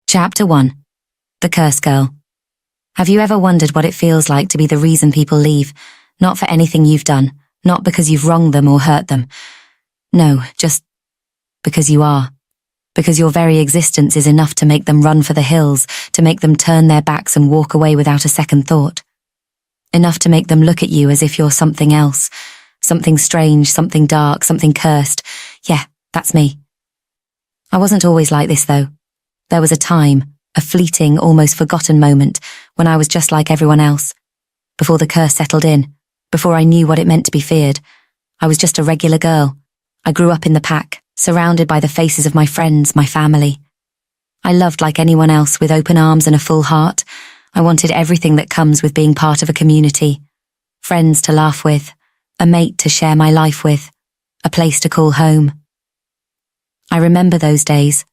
Chapter 1. The Curse Girl. Have you ever wondered what it feels like to be the reason people leave, not for anything you've done, not because you've wronged them or hurt them? No, just because you are. Because your very existence is enough to make them run for the hills, to make them turn their backs and walk away without a second thought. Enough to make them look at you as if you're something else, something strange, something dark, something cursed. Yeah, that's me. I wasn't always like this, though. There was a time, a fleeting, almost forgotten moment, when I was just like everyone else. Before the curse settled in, before I knew what it meant to be feared, I was just a regular girl. I grew up in the pack, surrounded by the faces of my friends, my family. I loved like anyone else, with open arms and a full heart. I wanted everything that comes with being part of a community. Friends to laugh with, a mate to share my life with, a place to call home. I remember those days,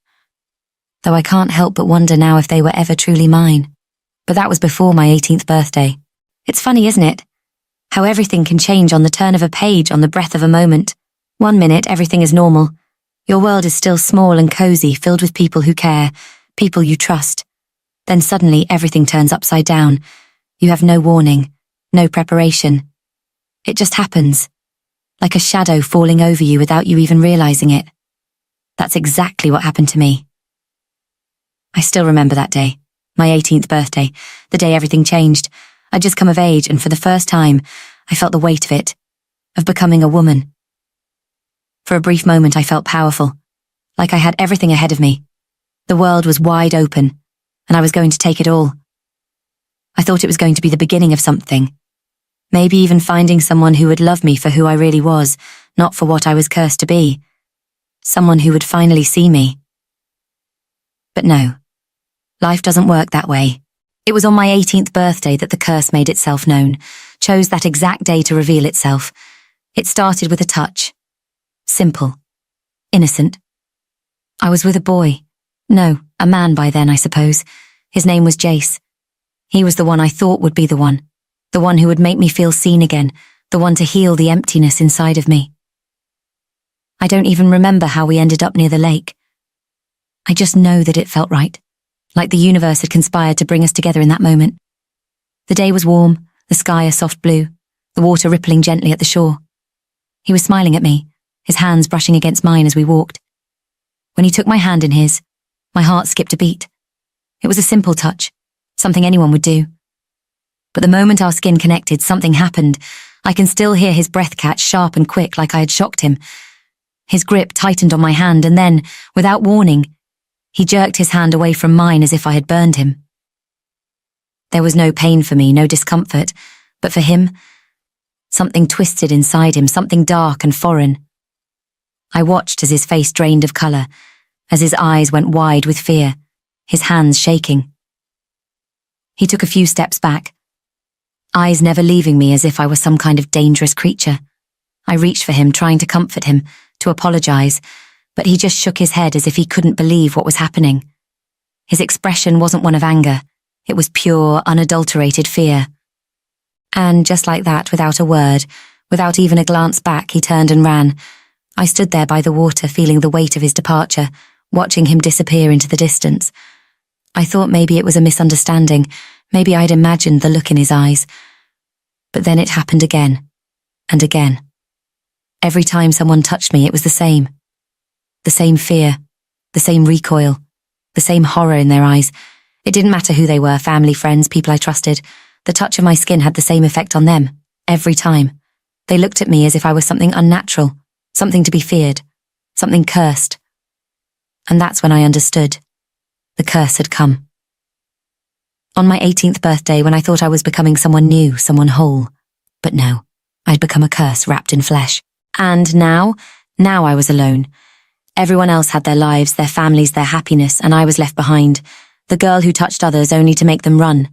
though I can't help but wonder now if they were ever truly mine. But that was before my 18th birthday. It's funny, isn't it? How everything can change on the turn of a page, on the breath of a moment. 1 minute, everything is normal. Your world is still small and cozy, filled with people who care, people you trust. Then suddenly everything turns upside down. You have no warning, no preparation. It just happens, like a shadow falling over you without you even realizing it. That's exactly what happened to me. I still remember that day, my 18th birthday, the day everything changed. I'd just come of age, and for the first time, I felt the weight of it, of becoming a woman. For a brief moment, I felt powerful, like I had everything ahead of me. The world was wide open, and I was going to take it all. I thought it was going to be the beginning of something, maybe even finding someone who would love me for who I really was, not for what I was cursed to be. Someone who would finally see me. But no. Life doesn't work that way. It was on my 18th birthday that the curse made itself known, chose that exact day to reveal itself. It started with a touch. Simple. Innocent. I was with a boy. No, a man by then, I suppose. His name was Jace. He was the one I thought would be the one who would make me feel seen again, the one to heal the emptiness inside of me. I don't even remember how we ended up near the lake. I just know that it felt right. Like the universe had conspired to bring us together in that moment. The day was warm, the sky a soft blue, the water rippling gently at the shore. He was smiling at me, his hands brushing against mine as we walked. When he took my hand in his, my heart skipped a beat. It was a simple touch, something anyone would do. But the moment our skin connected, something happened. I can still hear his breath catch sharp and quick, like I had shocked him. His grip tightened on my hand, and then, without warning, he jerked his hand away from mine as if I had burned him. There was no pain for me, no discomfort, but for him, something twisted inside him, something dark and foreign. I watched as his face drained of colour, as his eyes went wide with fear, his hands shaking. He took a few steps back, eyes never leaving me as if I was some kind of dangerous creature. I reached for him, trying to comfort him, to apologise, but he just shook his head as if he couldn't believe what was happening. His expression wasn't one of anger. It was pure, unadulterated fear. And just like that, without a word, without even a glance back, he turned and ran. I stood there by the water, feeling the weight of his departure, watching him disappear into the distance. I thought maybe it was a misunderstanding, maybe I'd imagined the look in his eyes. But then it happened again, and again. Every time someone touched me, it was the same. The same fear, the same recoil, the same horror in their eyes. It didn't matter who they were, family, friends, people I trusted. The touch of my skin had the same effect on them, every time. They looked at me as if I was something unnatural, something to be feared, something cursed. And that's when I understood. The curse had come. On my 18th birthday, when I thought I was becoming someone new, someone whole. But no, I'd become a curse wrapped in flesh. And now I was alone. Everyone else had their lives, their families, their happiness, and I was left behind, the girl who touched others only to make them run.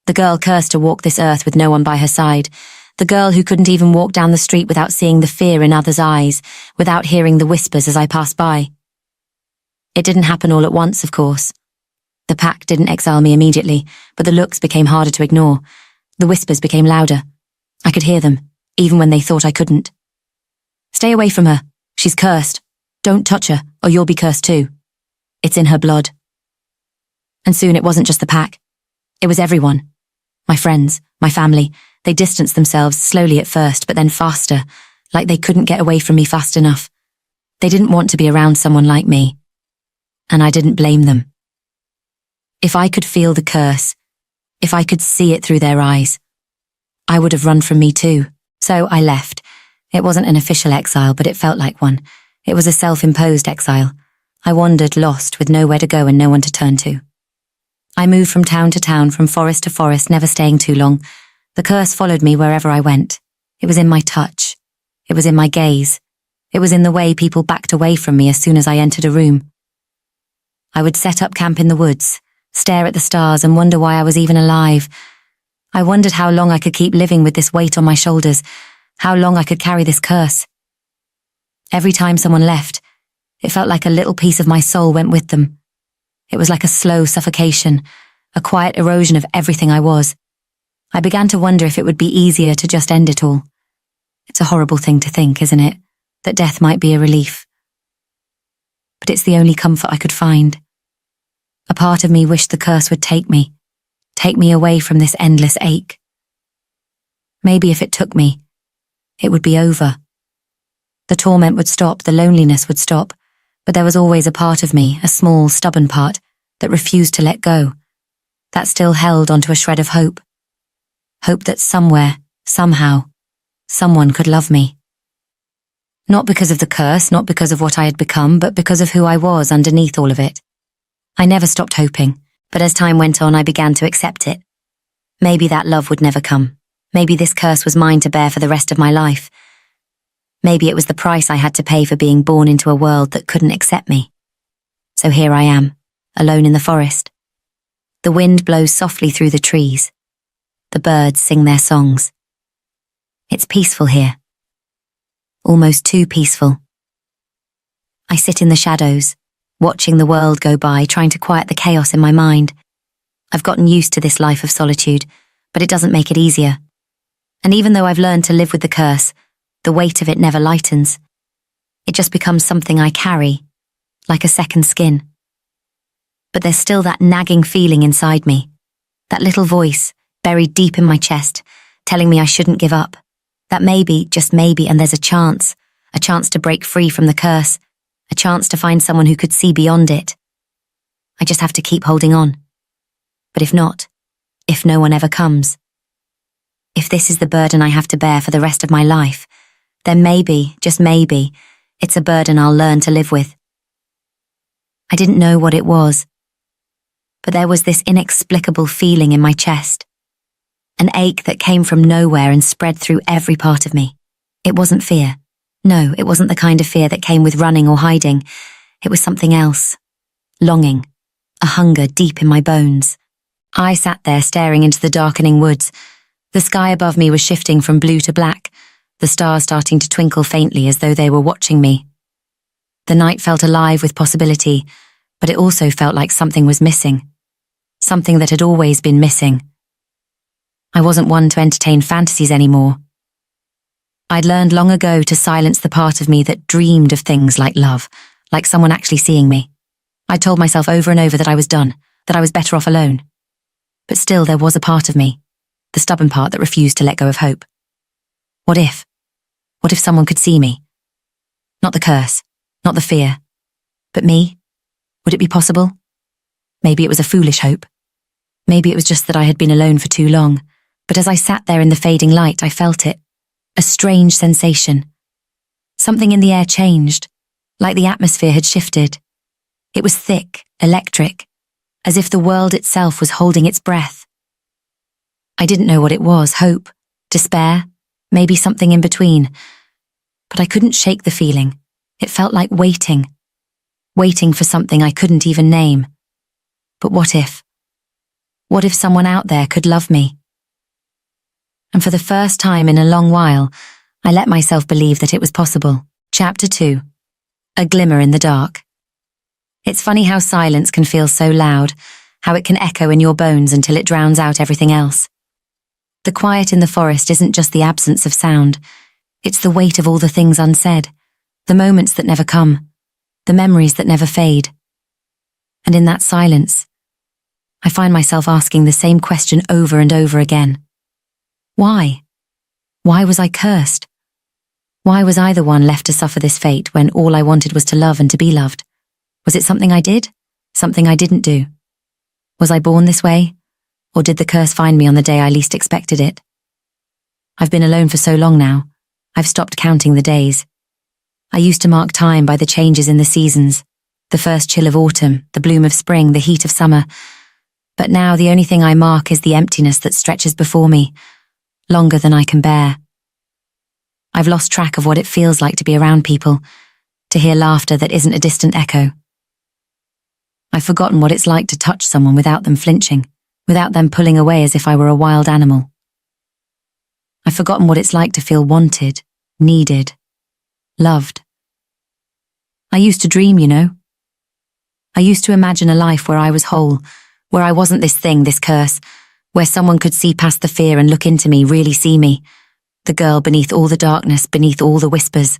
The girl cursed to walk this earth with no one by her side, the girl who couldn't even walk down the street without seeing the fear in others' eyes, without hearing the whispers as I passed by. It didn't happen all at once, of course. The pack didn't exile me immediately, but the looks became harder to ignore. The whispers became louder. I could hear them, even when they thought I couldn't. Stay away from her. She's cursed. Don't touch her, or you'll be cursed too. It's in her blood. And soon it wasn't just the pack. It was everyone. My friends, my family. They distanced themselves slowly at first, but then faster, like they couldn't get away from me fast enough. They didn't want to be around someone like me. And I didn't blame them. If I could feel the curse, if I could see it through their eyes, I would have run from me too. So I left. It wasn't an official exile, but it felt like one. It was a self-imposed exile. I wandered lost with nowhere to go and no one to turn to. I moved from town to town, from forest to forest, never staying too long. The curse followed me wherever I went. It was in my touch. It was in my gaze. It was in the way people backed away from me as soon as I entered a room. I would set up camp in the woods, stare at the stars and wonder why I was even alive. I wondered how long I could keep living with this weight on my shoulders, how long I could carry this curse. Every time someone left, it felt like a little piece of my soul went with them. It was like a slow suffocation, a quiet erosion of everything I was. I began to wonder if it would be easier to just end it all. It's a horrible thing to think, isn't it? That death might be a relief. But it's the only comfort I could find. A part of me wished the curse would take me away from this endless ache. Maybe if it took me, it would be over. The torment would stop, the loneliness would stop, but there was always a part of me, a small, stubborn part, that refused to let go, that still held onto a shred of hope. Hope that somewhere, somehow, someone could love me. Not because of the curse, not because of what I had become, but because of who I was underneath all of it. I never stopped hoping, but as time went on, I began to accept it. Maybe that love would never come. Maybe this curse was mine to bear for the rest of my life. Maybe it was the price I had to pay for being born into a world that couldn't accept me. So here I am, alone in the forest. The wind blows softly through the trees. The birds sing their songs. It's peaceful here. Almost too peaceful. I sit in the shadows, watching the world go by, trying to quiet the chaos in my mind. I've gotten used to this life of solitude, but it doesn't make it easier. And even though I've learned to live with the curse, the weight of it never lightens. It just becomes something I carry, like a second skin. But there's still that nagging feeling inside me, that little voice buried deep in my chest, telling me I shouldn't give up, that maybe, just maybe, and there's a chance to break free from the curse, a chance to find someone who could see beyond it. I just have to keep holding on. But if not, if no one ever comes, if this is the burden I have to bear for the rest of my life, then maybe, just maybe, it's a burden I'll learn to live with. I didn't know what it was, but there was this inexplicable feeling in my chest, an ache that came from nowhere and spread through every part of me. It wasn't fear. No, it wasn't the kind of fear that came with running or hiding. It was something else. Longing, a hunger deep in my bones. I sat there staring into the darkening woods. The sky above me was shifting from blue to black, the stars starting to twinkle faintly as though they were watching me. The night felt alive with possibility, but it also felt like something was missing. Something that had always been missing. I wasn't one to entertain fantasies anymore. I'd learned long ago to silence the part of me that dreamed of things like love, like someone actually seeing me. I told myself over and over that I was done, that I was better off alone. But still there was a part of me, the stubborn part that refused to let go of hope. What if? What if someone could see me? Not the curse, not the fear, but me? Would it be possible? Maybe it was a foolish hope. Maybe it was just that I had been alone for too long, but as I sat there in the fading light, I felt it. A strange sensation. Something in the air changed, like the atmosphere had shifted. It was thick, electric, as if the world itself was holding its breath. I didn't know what it was, hope, despair, maybe something in between. But I couldn't shake the feeling. It felt like waiting for something I couldn't even name. But what if? What if someone out there could love me? And for the first time in a long while, I let myself believe that it was possible. Chapter 2. A glimmer in the dark. It's funny how silence can feel so loud, how it can echo in your bones until it drowns out everything else. The quiet in the forest isn't just the absence of sound. It's the weight of all the things unsaid, the moments that never come, the memories that never fade. And in that silence, I find myself asking the same question over and over again. Why? Why was I cursed? Why was I the one left to suffer this fate when all I wanted was to love and to be loved? Was it something I did? Something I didn't do? Was I born this way? Or did the curse find me on the day I least expected it? I've been alone for so long now. I've stopped counting the days. I used to mark time by the changes in the seasons, the first chill of autumn, the bloom of spring, the heat of summer. But now the only thing I mark is the emptiness that stretches before me, longer than I can bear. I've lost track of what it feels like to be around people, to hear laughter that isn't a distant echo. I've forgotten what it's like to touch someone without them flinching, without them pulling away as if I were a wild animal. I've forgotten what it's like to feel wanted, needed, loved. I used to dream, you know. I used to imagine a life where I was whole, where I wasn't this thing, this curse, where someone could see past the fear and look into me, really see me, the girl beneath all the darkness, beneath all the whispers.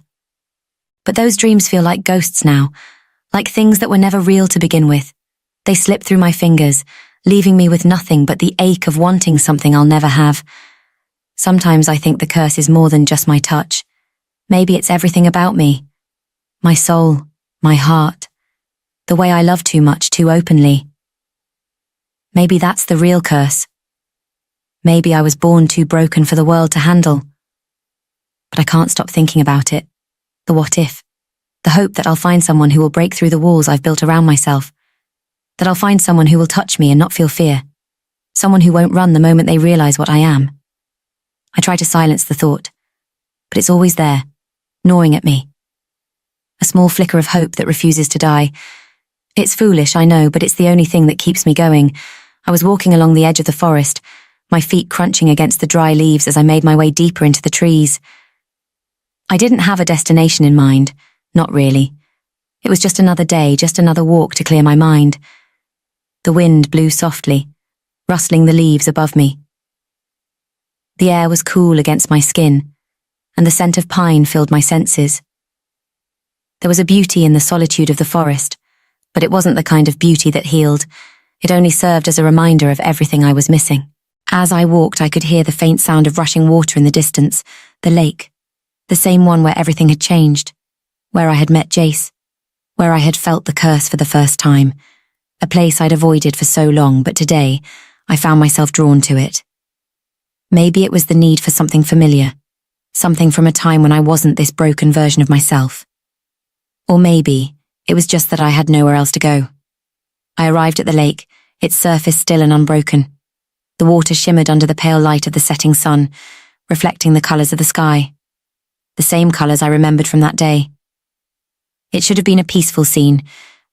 But those dreams feel like ghosts now, like things that were never real to begin with. They slip through my fingers, leaving me with nothing but the ache of wanting something I'll never have. Sometimes I think the curse is more than just my touch. Maybe it's everything about me. My soul, my heart, the way I love too much, too openly. Maybe that's the real curse. Maybe I was born too broken for the world to handle. But I can't stop thinking about it. The what if. The hope that I'll find someone who will break through the walls I've built around myself. That I'll find someone who will touch me and not feel fear. Someone who won't run the moment they realize what I am. I try to silence the thought, but it's always there, gnawing at me. A small flicker of hope that refuses to die. It's foolish, I know, but it's the only thing that keeps me going. I was walking along the edge of the forest, my feet crunching against the dry leaves as I made my way deeper into the trees. I didn't have a destination in mind, not really. It was just another day, just another walk to clear my mind. The wind blew softly, rustling the leaves above me. The air was cool against my skin, and the scent of pine filled my senses. There was a beauty in the solitude of the forest, but it wasn't the kind of beauty that healed. It only served as a reminder of everything I was missing. As I walked, I could hear the faint sound of rushing water in the distance, the lake, the same one where everything had changed, where I had met Jace, where I had felt the curse for the first time, a place I'd avoided for so long, but today I found myself drawn to it. Maybe it was the need for something familiar, something from a time when I wasn't this broken version of myself. Or maybe it was just that I had nowhere else to go. I arrived at the lake, its surface still and unbroken. The water shimmered under the pale light of the setting sun, reflecting the colours of the sky. The same colours I remembered from that day. It should have been a peaceful scene,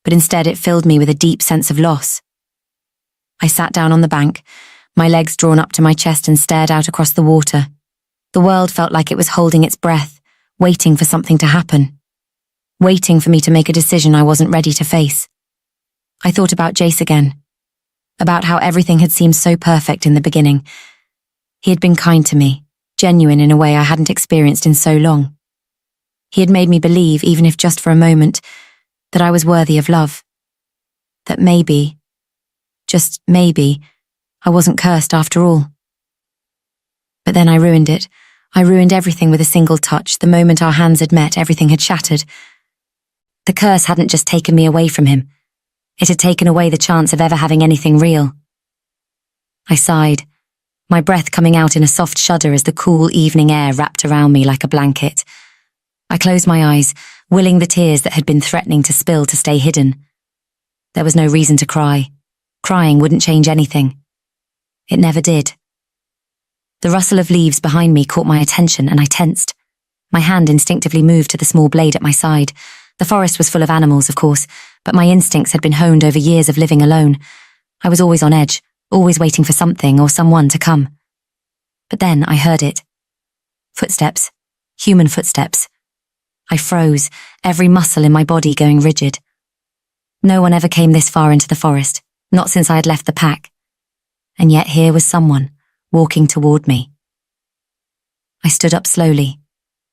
but instead it filled me with a deep sense of loss. I sat down on the bank, my legs drawn up to my chest, and stared out across the water. The world felt like it was holding its breath, waiting for something to happen. Waiting for me to make a decision I wasn't ready to face. I thought about Jace again. About how everything had seemed so perfect in the beginning. He had been kind to me, genuine in a way I hadn't experienced in so long. He had made me believe, even if just for a moment, that I was worthy of love. That maybe, just maybe, I wasn't cursed after all. But then I ruined it. I ruined everything with a single touch. The moment our hands had met, everything had shattered. The curse hadn't just taken me away from him. It had taken away the chance of ever having anything real. I sighed, my breath coming out in a soft shudder as the cool evening air wrapped around me like a blanket. I closed my eyes, willing the tears that had been threatening to spill to stay hidden. There was no reason to cry. Crying wouldn't change anything. It never did. The rustle of leaves behind me caught my attention and I tensed. My hand instinctively moved to the small blade at my side. The forest was full of animals, of course, but my instincts had been honed over years of living alone. I was always on edge, always waiting for something or someone to come. But then I heard it. Footsteps. Human footsteps. I froze, every muscle in my body going rigid. No one ever came this far into the forest, not since I had left the pack. And yet here was someone, walking toward me. I stood up slowly,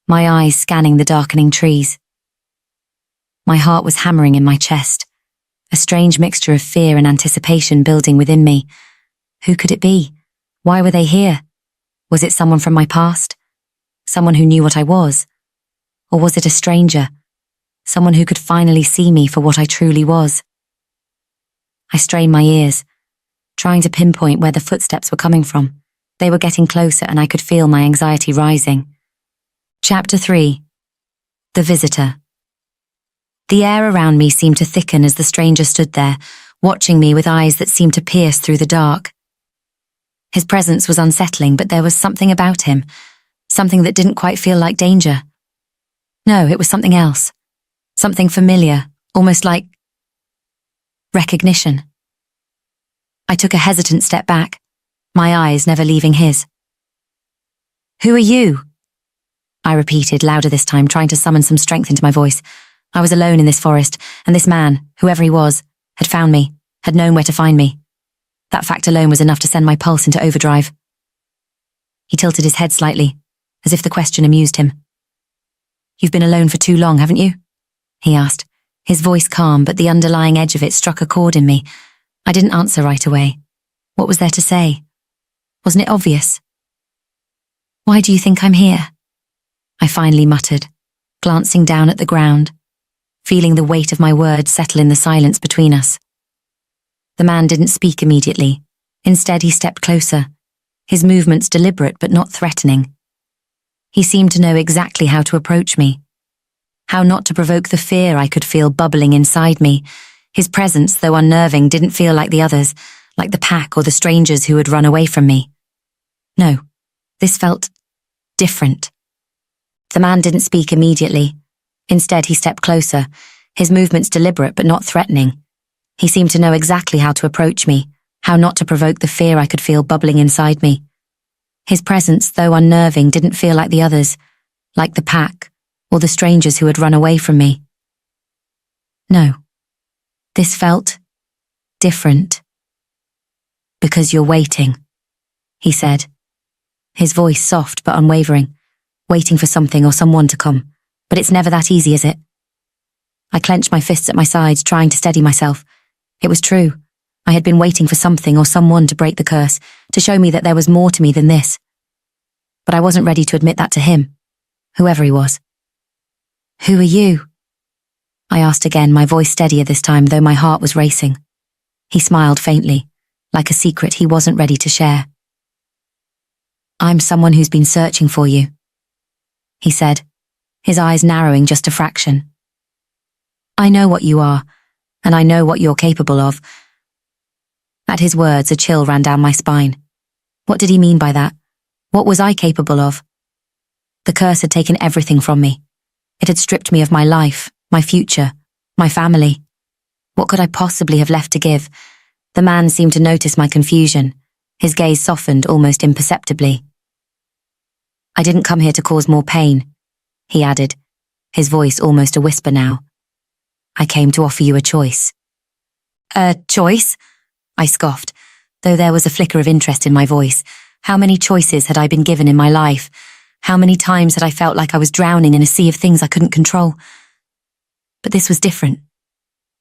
my eyes scanning the darkening trees. My heart was hammering in my chest. a strange mixture of fear and anticipation building within me. Who could it be? Why were they here? Was it someone from my past? Someone who knew what I was? Or was it a stranger? Someone who could finally see me for what I truly was? I strained my ears, trying to pinpoint where the footsteps were coming from. They were getting closer and I could feel my anxiety rising. Chapter 3. The Visitor. The air around me seemed to thicken as the stranger stood there, watching me with eyes that seemed to pierce through the dark. His presence was unsettling, but there was something about him, something that didn't quite feel like danger. No, it was something else. Something familiar, almost like recognition. I took a hesitant step back, my eyes never leaving his. "Who are you?" I repeated, louder this time, trying to summon some strength into my voice. I was alone in this forest, and this man, whoever he was, had found me, had known where to find me. That fact alone was enough to send my pulse into overdrive. He tilted his head slightly, as if the question amused him. "You've been alone for too long, haven't you?" he asked, his voice calm, but the underlying edge of it struck a chord in me. I didn't answer right away. What was there to say? Wasn't it obvious? "Why do you think I'm here?" I finally muttered, glancing down at the ground, feeling the weight of my words settle in the silence between us. The man didn't speak immediately. Instead, he stepped closer, his movements deliberate but not threatening. He seemed to know exactly how to approach me, how not to provoke the fear I could feel bubbling inside me. His presence, though unnerving, didn't feel like the others, like the pack or the strangers who had run away from me. No, this felt different. The man didn't speak immediately. Instead, he stepped closer, his movements deliberate but not threatening. He seemed to know exactly how to approach me, how not to provoke the fear I could feel bubbling inside me. His presence, though unnerving, didn't feel like the others, like the pack, or the strangers who had run away from me. No, this felt different. "Because you're waiting," he said, his voice soft but unwavering, waiting for something or someone to come. But it's never that easy, is it? I clenched my fists at my sides, trying to steady myself. It was true. I had been waiting for something or someone to break the curse, to show me that there was more to me than this. But I wasn't ready to admit that to him, whoever he was. "Who are you?" I asked again, my voice steadier this time, though my heart was racing. He smiled faintly, like a secret he wasn't ready to share. "I'm someone who's been searching for you," he said, his eyes narrowing just a fraction. "I know what you are, and I know what you're capable of." At his words, a chill ran down my spine. What did he mean by that? What was I capable of? The curse had taken everything from me. It had stripped me of my life, my future, my family. What could I possibly have left to give? The man seemed to notice my confusion. His gaze softened almost imperceptibly. "I didn't come here to cause more pain," he added, his voice almost a whisper now. "I came to offer you a choice." "A choice?" I scoffed, though there was a flicker of interest in my voice. How many choices had I been given in my life? How many times had I felt like I was drowning in a sea of things I couldn't control? But this was different.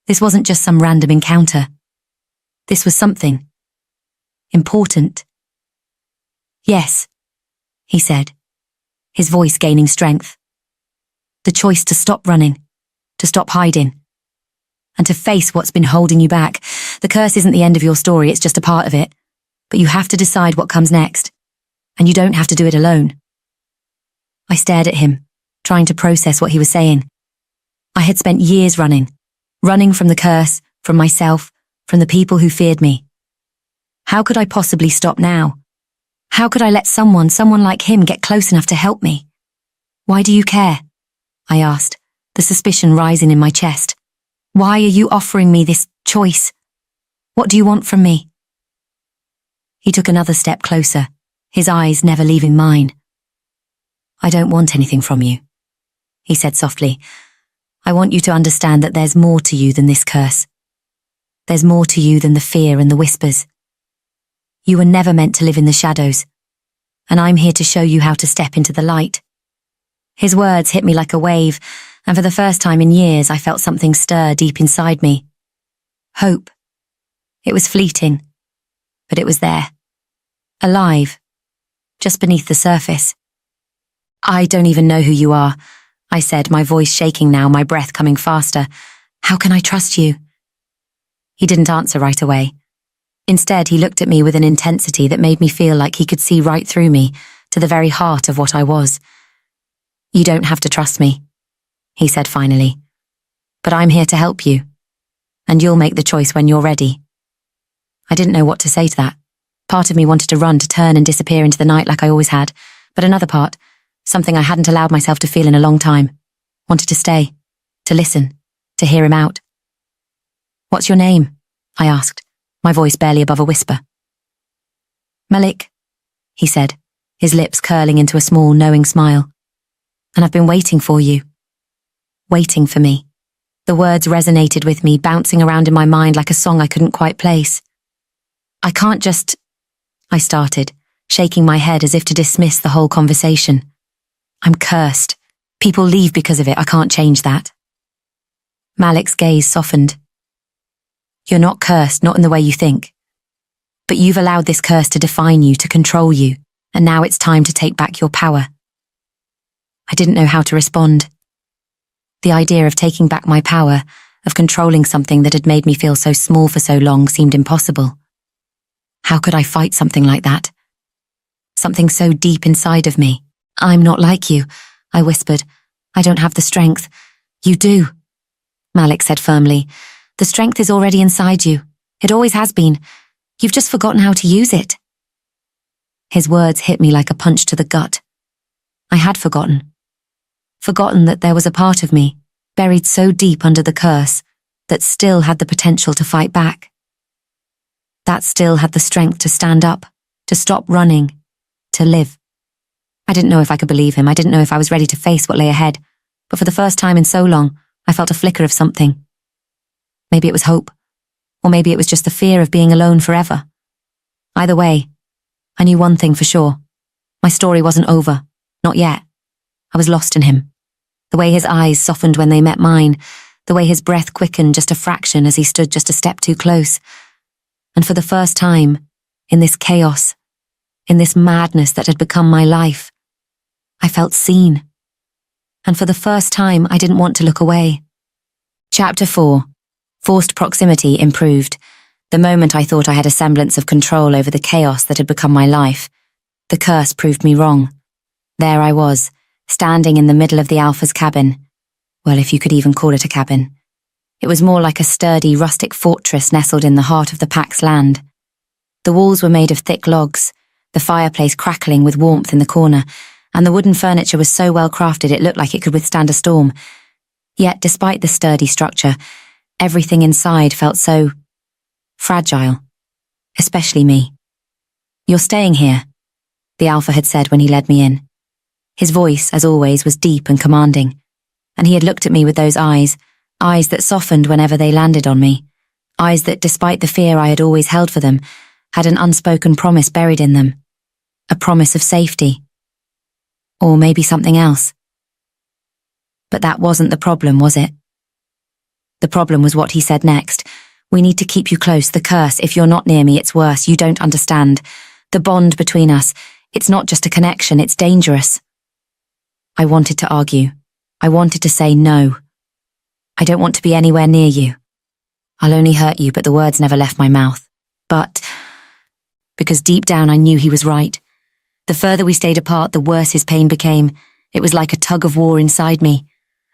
This wasn't just some random encounter. This was something important. "Yes," he said, his voice gaining strength. "The choice to stop running, to stop hiding, and to face what's been holding you back. The curse isn't the end of your story, it's just a part of it. But you have to decide what comes next, and you don't have to do it alone." I stared at him, trying to process what he was saying. I had spent years running from the curse, from myself, from the people who feared me. How could I possibly stop now? How could I let someone like him get close enough to help me? "Why do you care?" I asked, the suspicion rising in my chest. "Why are you offering me this choice? What do you want from me?" He took another step closer, his eyes never leaving mine. "I don't want anything from you," he said softly. "I want you to understand that there's more to you than this curse. There's more to you than the fear and the whispers. You were never meant to live in the shadows, and I'm here to show you how to step into the light." His words hit me like a wave, and for the first time in years I felt something stir deep inside me. Hope. It was fleeting, but it was there. Alive, just beneath the surface. I don't even know who you are, I said, my voice shaking now, my breath coming faster. How can I trust you? He didn't answer right away. Instead, he looked at me with an intensity that made me feel like he could see right through me, to the very heart of what I was. You don't have to trust me, he said finally. But I'm here to help you, and you'll make the choice when you're ready. I didn't know what to say to that. Part of me wanted to run, to turn and disappear into the night like I always had, but another part, something I hadn't allowed myself to feel in a long time, wanted to stay, to listen, to hear him out. What's your name? I asked, my voice barely above a whisper. Malik, he said, his lips curling into a small, knowing smile. And I've been waiting for you. Waiting for me. The words resonated with me, bouncing around in my mind like a song I couldn't quite place. I can't just... I started, shaking my head as if to dismiss the whole conversation. I'm cursed. People leave because of it. I can't change that. Malik's gaze softened. You're not cursed, not in the way you think. But you've allowed this curse to define you, to control you, and now it's time to take back your power. I didn't know how to respond. The idea of taking back my power, of controlling something that had made me feel so small for so long, seemed impossible. How could I fight something like that? Something so deep inside of me. I'm not like you, I whispered. I don't have the strength. You do, Malik said firmly. The strength is already inside you. It always has been. You've just forgotten how to use it. His words hit me like a punch to the gut. I had forgotten. Forgotten that there was a part of me, buried so deep under the curse, that still had the potential to fight back. That still had the strength to stand up, to stop running, to live. I didn't know if I could believe him. I didn't know if I was ready to face what lay ahead. But for the first time in so long, I felt a flicker of something. Maybe it was hope, or maybe it was just the fear of being alone forever. Either way, I knew one thing for sure. My story wasn't over. Not yet. I was lost in him. The way his eyes softened when they met mine, the way his breath quickened just a fraction as he stood just a step too close. And for the first time, in this chaos, in this madness that had become my life, I felt seen. And for the first time, I didn't want to look away. Chapter 4. Forced proximity improved. The moment I thought I had a semblance of control over the chaos that had become my life, the curse proved me wrong. There I was, standing in the middle of the Alpha's cabin. Well, if you could even call it a cabin. It was more like a sturdy, rustic fortress nestled in the heart of the Pack's land. The walls were made of thick logs, the fireplace crackling with warmth in the corner, and the wooden furniture was so well crafted it looked like it could withstand a storm. Yet, despite the sturdy structure, everything inside felt so fragile, especially me. You're staying here, the Alpha had said when he led me in. His voice, as always, was deep and commanding, and he had looked at me with those eyes that softened whenever they landed on me, eyes that, despite the fear I had always held for them, had an unspoken promise buried in them, a promise of safety. Or maybe something else. But that wasn't the problem, was it? The problem was what he said next. We need to keep you close, the curse. If you're not near me, it's worse. You don't understand. The bond between us, it's not just a connection, it's dangerous. I wanted to argue. I wanted to say no. I don't want to be anywhere near you. I'll only hurt you, but the words never left my mouth. But, because deep down I knew he was right. The further we stayed apart, the worse his pain became. It was like a tug of war inside me.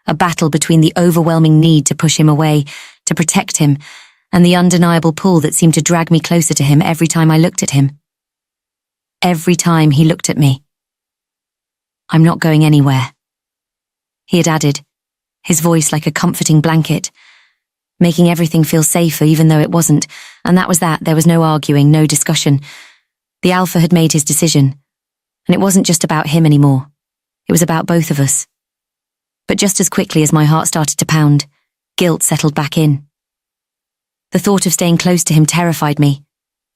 A battle between the overwhelming need to push him away, to protect him, and the undeniable pull that seemed to drag me closer to him every time I looked at him. Every time he looked at me. I'm not going anywhere, he had added, his voice like a comforting blanket, making everything feel safer even though it wasn't, and that was that. There was no arguing, no discussion. The Alpha had made his decision, and it wasn't just about him anymore. It was about both of us. But just as quickly as my heart started to pound, guilt settled back in. The thought of staying close to him terrified me.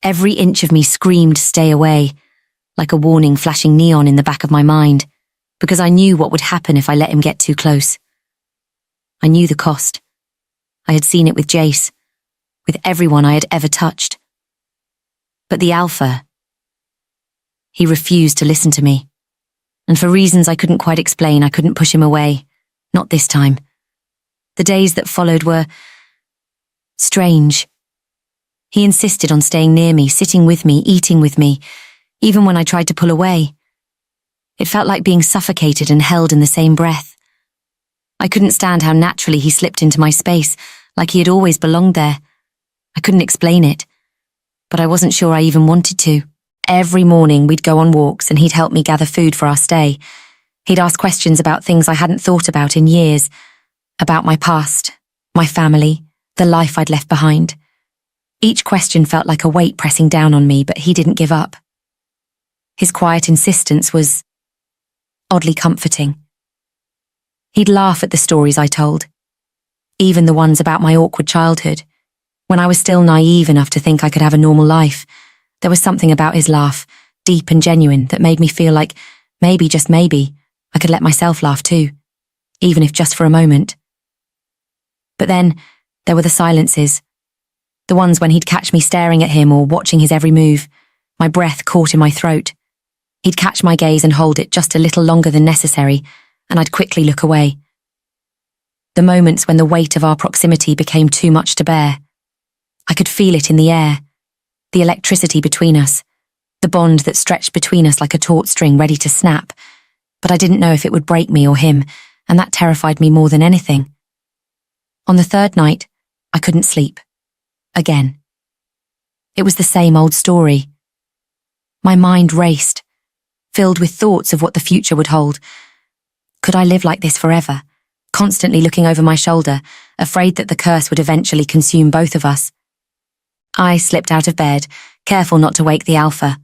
Every inch of me screamed, stay away, like a warning flashing neon in the back of my mind, because I knew what would happen if I let him get too close. I knew the cost. I had seen it with Jace. with everyone I had ever touched. But the Alpha, he refused to listen to me. And for reasons I couldn't quite explain, I couldn't push him away. Not this time. The days that followed were strange. He insisted on staying near me, sitting with me, eating with me, even when I tried to pull away. It felt like being suffocated and held in the same breath. I couldn't stand how naturally he slipped into my space, like he had always belonged there. I couldn't explain it, but I wasn't sure I even wanted to. Every morning we'd go on walks and he'd help me gather food for our stay. He'd ask questions about things I hadn't thought about in years, about my past, my family, the life I'd left behind. Each question felt like a weight pressing down on me, but he didn't give up. His quiet insistence was oddly comforting. He'd laugh at the stories I told, even the ones about my awkward childhood, when I was still naive enough to think I could have a normal life. There was something about his laugh, deep and genuine, that made me feel like maybe, just maybe, I could let myself laugh too, even if just for a moment. But then there were the silences, the ones when he'd catch me staring at him or watching his every move, my breath caught in my throat. He'd catch my gaze and hold it just a little longer than necessary, and I'd quickly look away. The moments when the weight of our proximity became too much to bear. I could feel it in the air, the electricity between us, the bond that stretched between us like a taut string ready to snap, but I didn't know if it would break me or him, and that terrified me more than anything. On the third night, I couldn't sleep. Again. It was the same old story. My mind raced, filled with thoughts of what the future would hold. Could I live like this forever, constantly looking over my shoulder, afraid that the curse would eventually consume both of us? I slipped out of bed, careful not to wake the Alpha,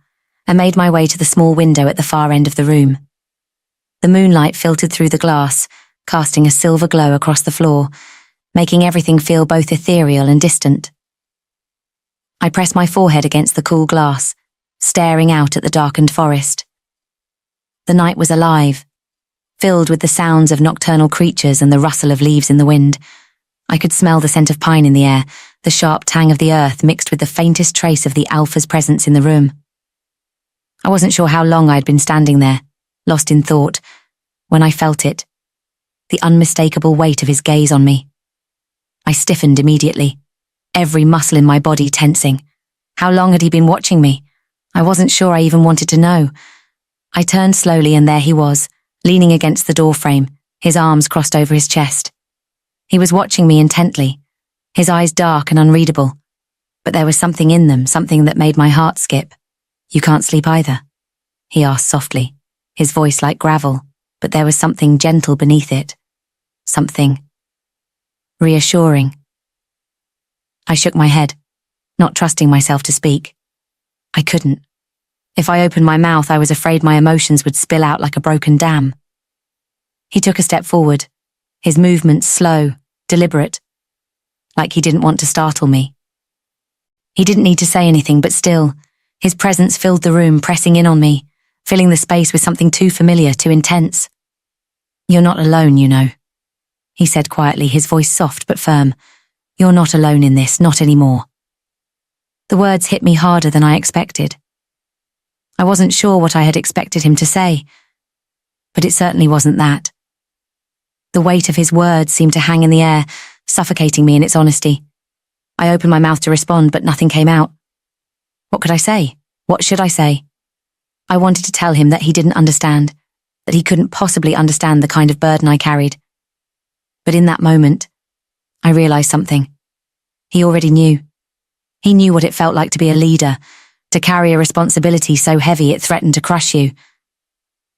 and made my way to the small window at the far end of the room. The moonlight filtered through the glass, casting a silver glow across the floor, making everything feel both ethereal and distant. I pressed my forehead against the cool glass, staring out at the darkened forest. The night was alive, filled with the sounds of nocturnal creatures and the rustle of leaves in the wind. I could smell the scent of pine in the air, the sharp tang of the earth mixed with the faintest trace of the Alpha's presence in the room. I wasn't sure how long I'd been standing there, lost in thought, when I felt it, the unmistakable weight of his gaze on me. I stiffened immediately, every muscle in my body tensing. How long had he been watching me? I wasn't sure I even wanted to know. I turned slowly and there he was, leaning against the doorframe, his arms crossed over his chest. He was watching me intently, his eyes dark and unreadable, but there was something in them, something that made my heart skip. "You can't sleep either?" he asked softly, his voice like gravel, but there was something gentle beneath it. Something reassuring. I shook my head, not trusting myself to speak. I couldn't. If I opened my mouth, I was afraid my emotions would spill out like a broken dam. He took a step forward, his movements slow, deliberate, like he didn't want to startle me. He didn't need to say anything, but still, his presence filled the room, pressing in on me, filling the space with something too familiar, too intense. "You're not alone, you know," he said quietly, his voice soft but firm. "You're not alone in this, not anymore." The words hit me harder than I expected. I wasn't sure what I had expected him to say, but it certainly wasn't that. The weight of his words seemed to hang in the air, suffocating me in its honesty. I opened my mouth to respond, but nothing came out. What could I say? What should I say? I wanted to tell him that he didn't understand, that he couldn't possibly understand the kind of burden I carried. But in that moment, I realized something. He already knew. He knew what it felt like to be a leader, to carry a responsibility so heavy it threatened to crush you.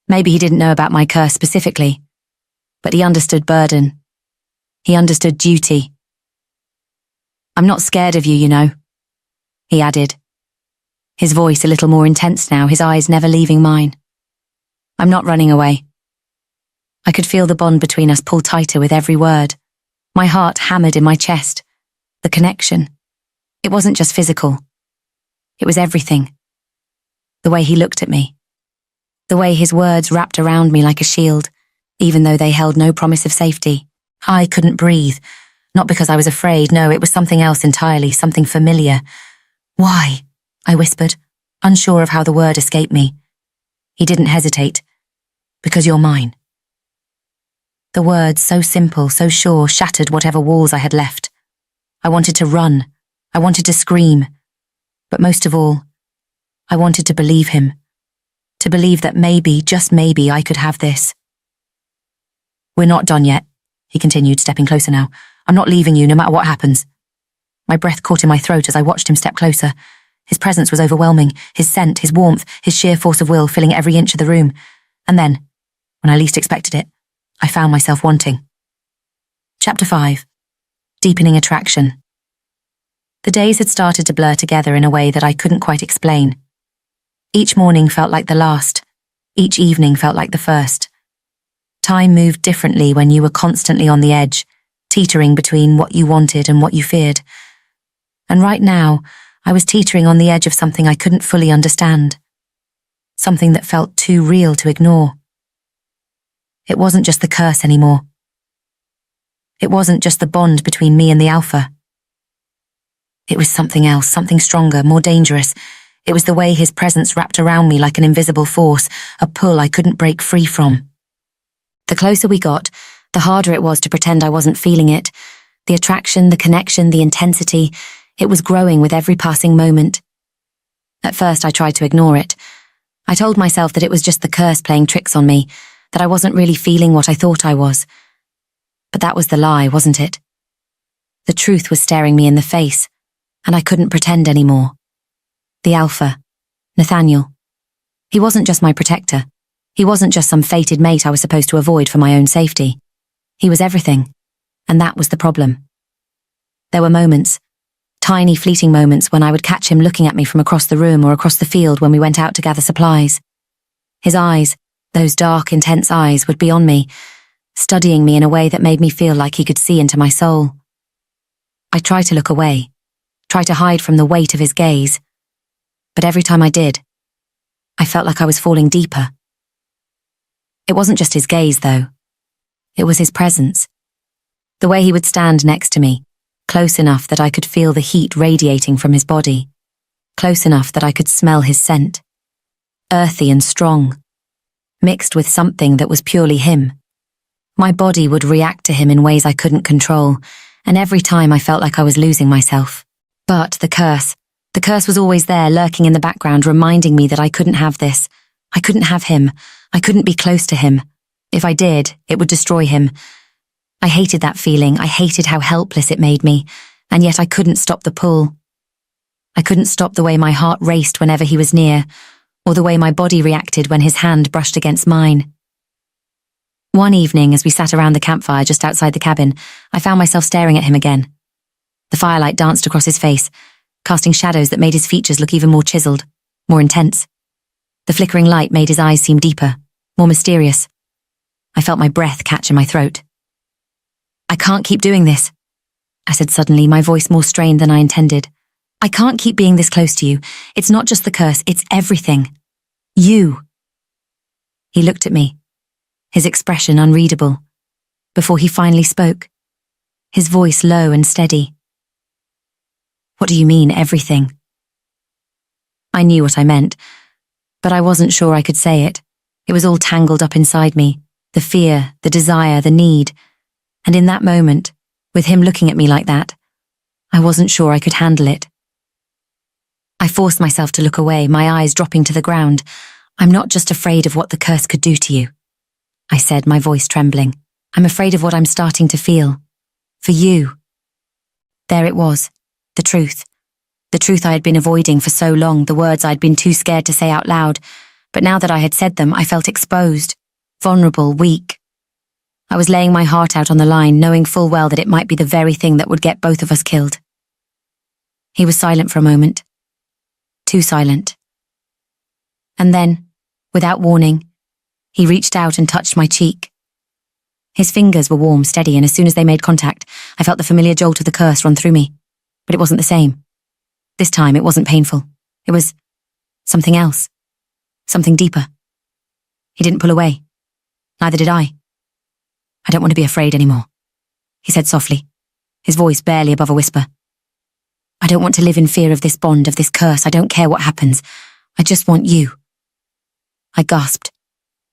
Maybe he didn't know about my curse specifically, but he understood burden. He understood duty. "I'm not scared of you, you know," he added, his voice a little more intense now, his eyes never leaving mine. "I'm not running away." I could feel the bond between us pull tighter with every word. My heart hammered in my chest. The connection. It wasn't just physical. It was everything. The way he looked at me. The way his words wrapped around me like a shield, even though they held no promise of safety. I couldn't breathe, Not because I was afraid, no, it was something else entirely, something familiar. Why? I whispered, unsure of how the word escaped me. He didn't hesitate. Because you're mine. The words, so simple, so sure, shattered whatever walls I had left. I wanted to run. I wanted to scream. But most of all, I wanted to believe him. To believe that maybe, just maybe, I could have this. We're not done yet, he continued, stepping closer now. I'm not leaving you, no matter what happens. My breath caught in my throat as I watched him step closer. His presence was overwhelming, his scent, his warmth, his sheer force of will filling every inch of the room. And then, when I least expected it, I found myself wanting. Chapter 5. Deepening Attraction. The days had started to blur together in a way that I couldn't quite explain. Each morning felt like the last. Each evening felt like the first. Time moved differently when you were constantly on the edge, teetering between what you wanted and what you feared. And right now, I was teetering on the edge of something I couldn't fully understand. Something that felt too real to ignore. It wasn't just the curse anymore. It wasn't just the bond between me and the Alpha. It was something else, something stronger, more dangerous. It was the way his presence wrapped around me like an invisible force, a pull I couldn't break free from. The closer we got, the harder it was to pretend I wasn't feeling it. The attraction, the connection, the intensity, it was growing with every passing moment. At first I tried to ignore it. I told myself that it was just the curse playing tricks on me, that I wasn't really feeling what I thought I was. But that was the lie, wasn't it? The truth was staring me in the face, and I couldn't pretend anymore. The Alpha, Nathaniel. He wasn't just my protector. He wasn't just some fated mate I was supposed to avoid for my own safety. He was everything, and that was the problem. There were moments, tiny fleeting moments when I would catch him looking at me from across the room or across the field when we went out to gather supplies. His eyes, those dark, intense eyes, would be on me, studying me in a way that made me feel like he could see into my soul. I tried to look away, try to hide from the weight of his gaze, but every time I did, I felt like I was falling deeper. It wasn't just his gaze, though. It was his presence. The way he would stand next to me, close enough that I could feel the heat radiating from his body, close enough that I could smell his scent. Earthy and strong, mixed with something that was purely him. My body would react to him in ways I couldn't control, and every time I felt like I was losing myself. But the curse was always there, lurking in the background, reminding me that I couldn't have this. I couldn't have him. I couldn't be close to him. If I did, it would destroy him. I hated that feeling. I hated how helpless it made me, and yet I couldn't stop the pull. I couldn't stop the way my heart raced whenever he was near, or the way my body reacted when his hand brushed against mine. One evening, as we sat around the campfire just outside the cabin, I found myself staring at him again. The firelight danced across his face, casting shadows that made his features look even more chiseled, more intense. The flickering light made his eyes seem deeper, more mysterious. I felt my breath catch in my throat. I can't keep doing this, I said suddenly, my voice more strained than I intended. I can't keep being this close to you. It's not just the curse, it's everything. You. He looked at me, his expression unreadable, before he finally spoke, his voice low and steady. What do you mean, everything? I knew what I meant, but I wasn't sure I could say it. It was all tangled up inside me, the fear, the desire, the need. And in that moment, with him looking at me like that, I wasn't sure I could handle it. I forced myself to look away, my eyes dropping to the ground. I'm not just afraid of what the curse could do to you, I said, my voice trembling. I'm afraid of what I'm starting to feel. For you. There it was, the truth. The truth I had been avoiding for so long, the words I'd been too scared to say out loud. But now that I had said them, I felt exposed, vulnerable, weak. I was laying my heart out on the line, knowing full well that it might be the very thing that would get both of us killed. He was silent for a moment. Too silent. And then, without warning, he reached out and touched my cheek. His fingers were warm, steady, and as soon as they made contact, I felt the familiar jolt of the curse run through me. But it wasn't the same. This time, it wasn't painful. It was something else. Something deeper. He didn't pull away. Neither did I. I don't want to be afraid anymore, he said softly, his voice barely above a whisper. I don't want to live in fear of this bond, of this curse. I don't care what happens. I just want you. I gasped.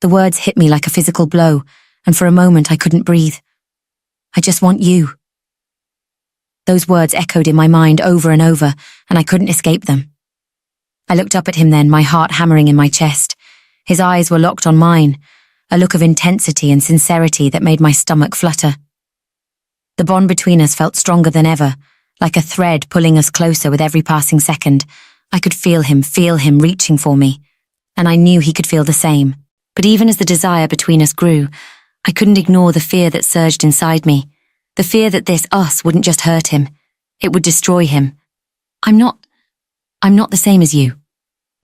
The words hit me like a physical blow, and for a moment I couldn't breathe. I just want you. Those words echoed in my mind over and over, and I couldn't escape them. I looked up at him then, my heart hammering in my chest. His eyes were locked on mine, a look of intensity and sincerity that made my stomach flutter. The bond between us felt stronger than ever, like a thread pulling us closer with every passing second. I could feel him reaching for me, and I knew he could feel the same. But even as the desire between us grew, I couldn't ignore the fear that surged inside me, the fear that this us wouldn't just hurt him, it would destroy him. I'm not the same as you,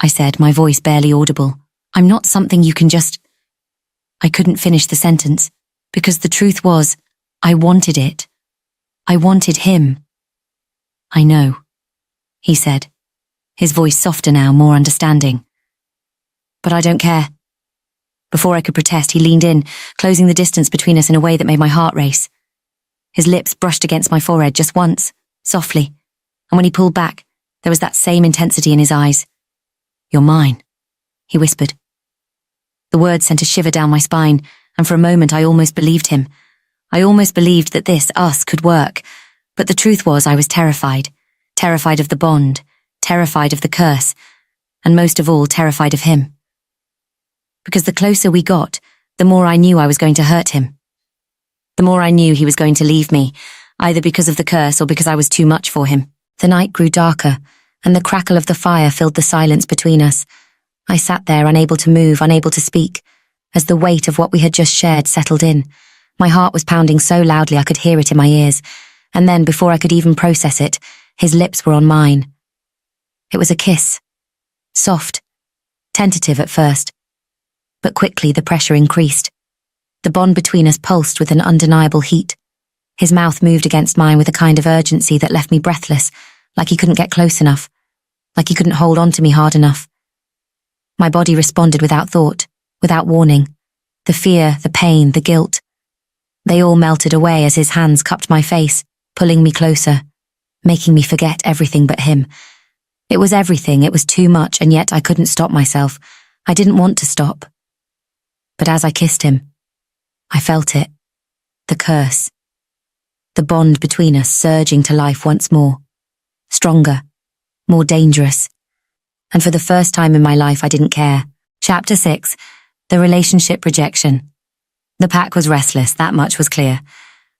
I said, my voice barely audible. I'm not something you can just... I couldn't finish the sentence, because the truth was, I wanted it. I wanted him. I know, he said, his voice softer now, more understanding. But I don't care. Before I could protest, he leaned in, closing the distance between us in a way that made my heart race. His lips brushed against my forehead just once, softly, and when he pulled back, there was that same intensity in his eyes. You're mine, he whispered. The words sent a shiver down my spine, and for a moment I almost believed him. I almost believed that this us could work, but the truth was I was terrified. Terrified of the bond, terrified of the curse, and most of all terrified of him. Because the closer we got, the more I knew I was going to hurt him. The more I knew he was going to leave me, either because of the curse or because I was too much for him. The night grew darker, and the crackle of the fire filled the silence between us. I sat there, unable to move, unable to speak, as the weight of what we had just shared settled in. My heart was pounding so loudly I could hear it in my ears, and then, before I could even process it, his lips were on mine. It was a kiss. Soft, tentative at first, but quickly the pressure increased. The bond between us pulsed with an undeniable heat. His mouth moved against mine with a kind of urgency that left me breathless, like he couldn't get close enough, like he couldn't hold on to me hard enough. My body responded without thought, without warning. The fear, the pain, the guilt. They all melted away as his hands cupped my face, pulling me closer, making me forget everything but him. It was everything, it was too much, and yet I couldn't stop myself. I didn't want to stop. But as I kissed him, I felt it. The curse. The bond between us surging to life once more. Stronger. More dangerous. And for the first time in my life, I didn't care. Chapter 6. The relationship rejection. The pack was restless, that much was clear.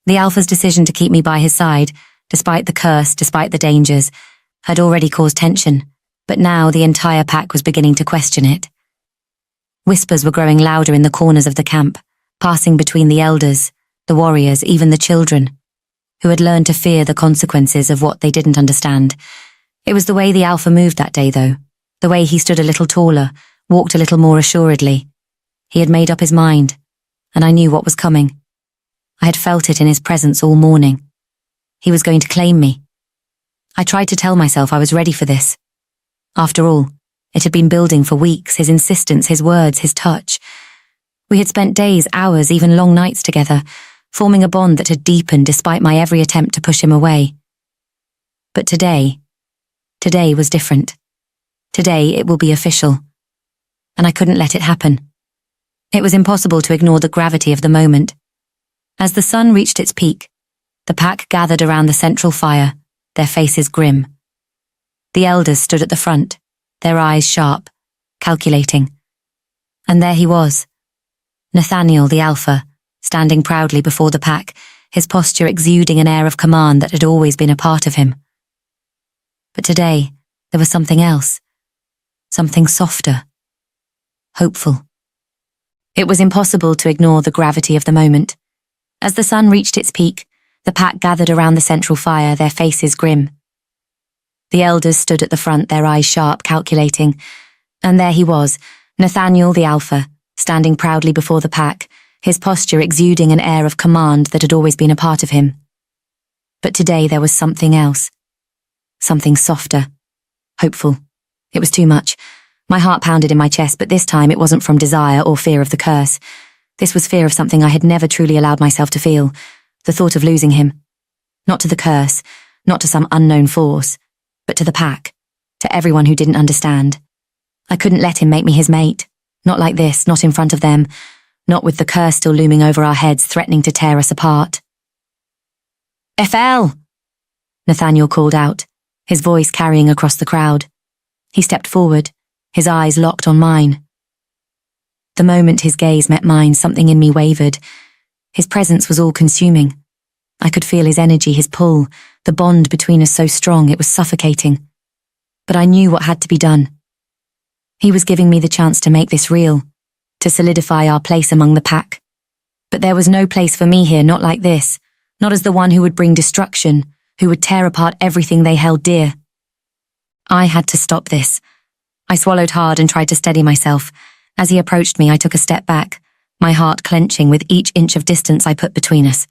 The Alpha's decision to keep me by his side, despite the curse, despite the dangers, had already caused tension, but now the entire pack was beginning to question it. Whispers were growing louder in the corners of the camp, passing between the elders, the warriors, even the children, who had learned to fear the consequences of what they didn't understand. It was the way the Alpha moved that day, though, the way he stood a little taller, walked a little more assuredly. He had made up his mind, and I knew what was coming. I had felt it in his presence all morning. He was going to claim me. I tried to tell myself I was ready for this. After all, it had been building for weeks, his insistence, his words, his touch. We had spent days, hours, even long nights together, forming a bond that had deepened despite my every attempt to push him away. But today was different. Today it will be official. And I couldn't let it happen. It was impossible to ignore the gravity of the moment. As the sun reached its peak, the pack gathered around the central fire, their faces grim. The elders stood at the front, their eyes sharp, calculating. And there he was, Nathaniel the Alpha, standing proudly before the pack, his posture exuding an air of command that had always been a part of him. But today, there was something else, something softer, hopeful. It was impossible to ignore the gravity of the moment. As the sun reached its peak, the pack gathered around the central fire, their faces grim. The elders stood at the front, their eyes sharp, calculating. And there he was, Nathaniel the Alpha, standing proudly before the pack, his posture exuding an air of command that had always been a part of him. But today there was something else. Something softer. Hopeful. It was too much. My heart pounded in my chest, but this time it wasn't from desire or fear of the curse. This was fear of something I had never truly allowed myself to feel, the thought of losing him. Not to the curse, not to some unknown force, but to the pack, to everyone who didn't understand. I couldn't let him make me his mate. Not like this, not in front of them, not with the curse still looming over our heads, threatening to tear us apart. FL! Nathaniel called out, his voice carrying across the crowd. He stepped forward, his eyes locked on mine. The moment his gaze met mine, something in me wavered. His presence was all-consuming. I could feel his energy, his pull, the bond between us so strong it was suffocating. But I knew what had to be done. He was giving me the chance to make this real, to solidify our place among the pack. But there was no place for me here, not like this, not as the one who would bring destruction, who would tear apart everything they held dear. I had to stop this. I swallowed hard and tried to steady myself. As he approached me, I took a step back, my heart clenching with each inch of distance I put between us.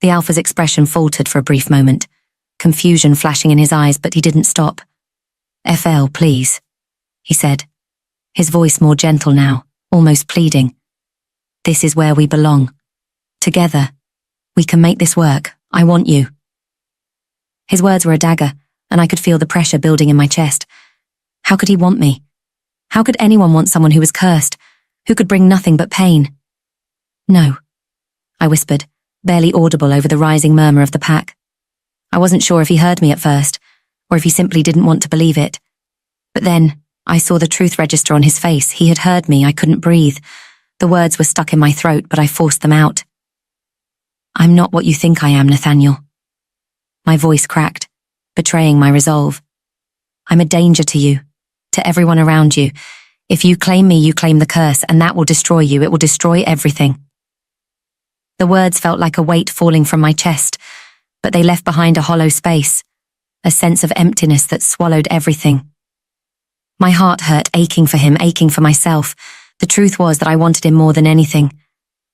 The Alpha's expression faltered for a brief moment, confusion flashing in his eyes, but he didn't stop. FL, please, he said, his voice more gentle now, almost pleading. This is where we belong. Together, we can make this work. I want you. His words were a dagger, and I could feel the pressure building in my chest. How could he want me? How could anyone want someone who was cursed, who could bring nothing but pain? No, I whispered, barely audible over the rising murmur of the pack. I wasn't sure if he heard me at first, or if he simply didn't want to believe it. But then, I saw the truth register on his face. He had heard me. I couldn't breathe. The words were stuck in my throat, but I forced them out. I'm not what you think I am, Nathaniel. My voice cracked, betraying my resolve. I'm a danger to you, to everyone around you. If you claim me, you claim the curse, and that will destroy you. It will destroy everything. The words felt like a weight falling from my chest, but they left behind a hollow space, a sense of emptiness that swallowed everything. My heart hurt, aching for him, aching for myself. The truth was that I wanted him more than anything,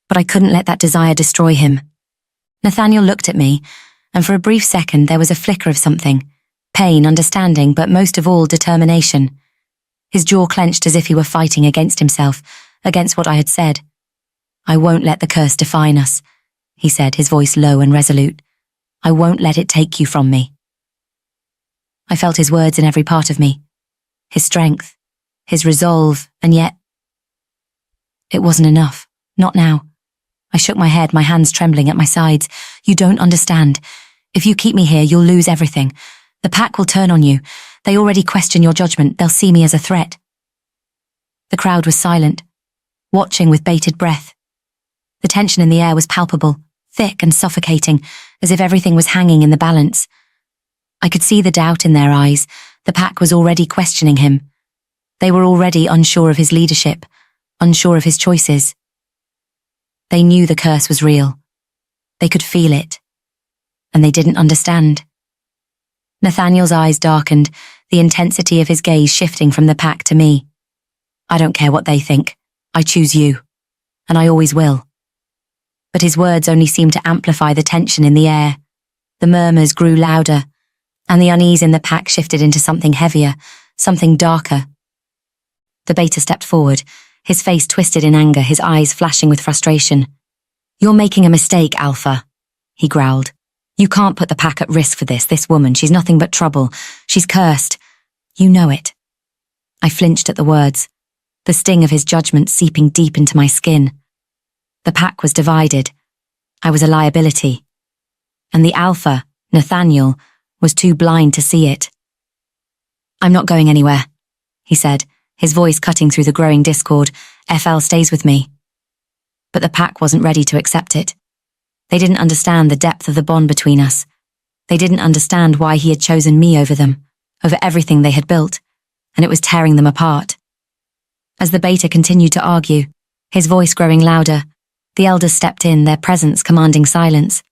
but I couldn't let that desire destroy him. Nathaniel looked at me, and for a brief second there was a flicker of something, pain, understanding, but most of all determination. His jaw clenched as if he were fighting against himself, against what I had said. I won't let the curse define us, he said, his voice low and resolute. I won't let it take you from me. I felt his words in every part of me, his strength, his resolve, and yet it wasn't enough. Not now. I shook my head, my hands trembling at my sides. You don't understand. If you keep me here, you'll lose everything. The pack will turn on you. They already question your judgment. They'll see me as a threat. The crowd was silent, watching with bated breath. The tension in the air was palpable, thick and suffocating, as if everything was hanging in the balance. I could see the doubt in their eyes. The pack was already questioning him. They were already unsure of his leadership, unsure of his choices. They knew the curse was real. They could feel it. And they didn't understand. Nathaniel's eyes darkened, the intensity of his gaze shifting from the pack to me. I don't care what they think. I choose you. And I always will. But his words only seemed to amplify the tension in the air. The murmurs grew louder, and the unease in the pack shifted into something heavier, something darker. The beta stepped forward, his face twisted in anger, his eyes flashing with frustration. You're making a mistake, Alpha, he growled. You can't put the pack at risk for this woman. She's nothing but trouble. She's cursed. You know it. I flinched at the words, the sting of his judgment seeping deep into my skin. The pack was divided. I was a liability. And the Alpha, Nathaniel, was too blind to see it. I'm not going anywhere, he said, his voice cutting through the growing discord. FL stays with me. But the pack wasn't ready to accept it. They didn't understand the depth of the bond between us. They didn't understand why he had chosen me over them, over everything they had built, and it was tearing them apart. As the beta continued to argue, his voice growing louder, the elders stepped in, their presence commanding silence.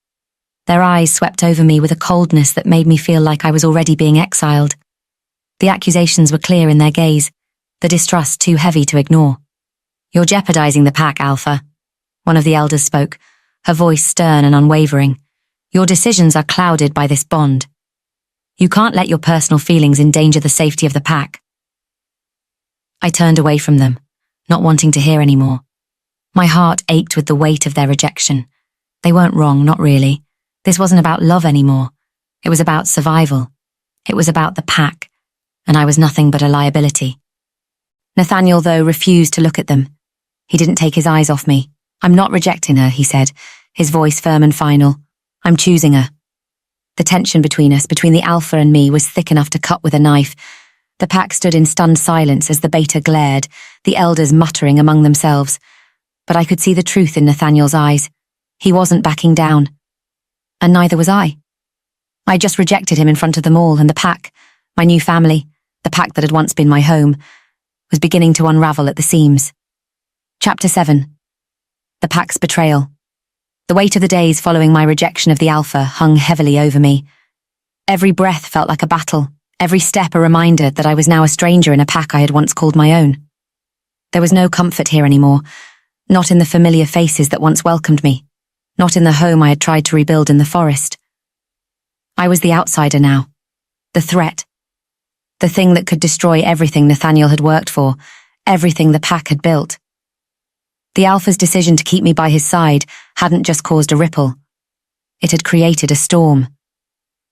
Their eyes swept over me with a coldness that made me feel like I was already being exiled. The accusations were clear in their gaze, the distrust too heavy to ignore. You're jeopardizing the pack, Alpha, one of the elders spoke, her voice stern and unwavering. Your decisions are clouded by this bond. You can't let your personal feelings endanger the safety of the pack. I turned away from them, not wanting to hear anymore. My heart ached with the weight of their rejection. They weren't wrong, not really. This wasn't about love anymore. It was about survival. It was about the pack, and I was nothing but a liability. Nathaniel, though, refused to look at them. He didn't take his eyes off me. "I'm not rejecting her," he said, his voice firm and final. "I'm choosing her." The tension between us, between the alpha and me, was thick enough to cut with a knife. The pack stood in stunned silence as the beta glared, the elders muttering among themselves. But I could see the truth in Nathaniel's eyes. He wasn't backing down. And neither was I. I just rejected him in front of them all, and the pack, my new family, the pack that had once been my home, was beginning to unravel at the seams. Chapter 7. The pack's betrayal. The weight of the days following my rejection of the alpha hung heavily over me. Every breath felt like a battle, every step a reminder that I was now a stranger in a pack I had once called my own. There was no comfort here anymore, not in the familiar faces that once welcomed me, not in the home I had tried to rebuild in the forest. I was the outsider now, the threat, the thing that could destroy everything Nathaniel had worked for, everything the pack had built. The alpha's decision to keep me by his side hadn't just caused a ripple. It had created a storm.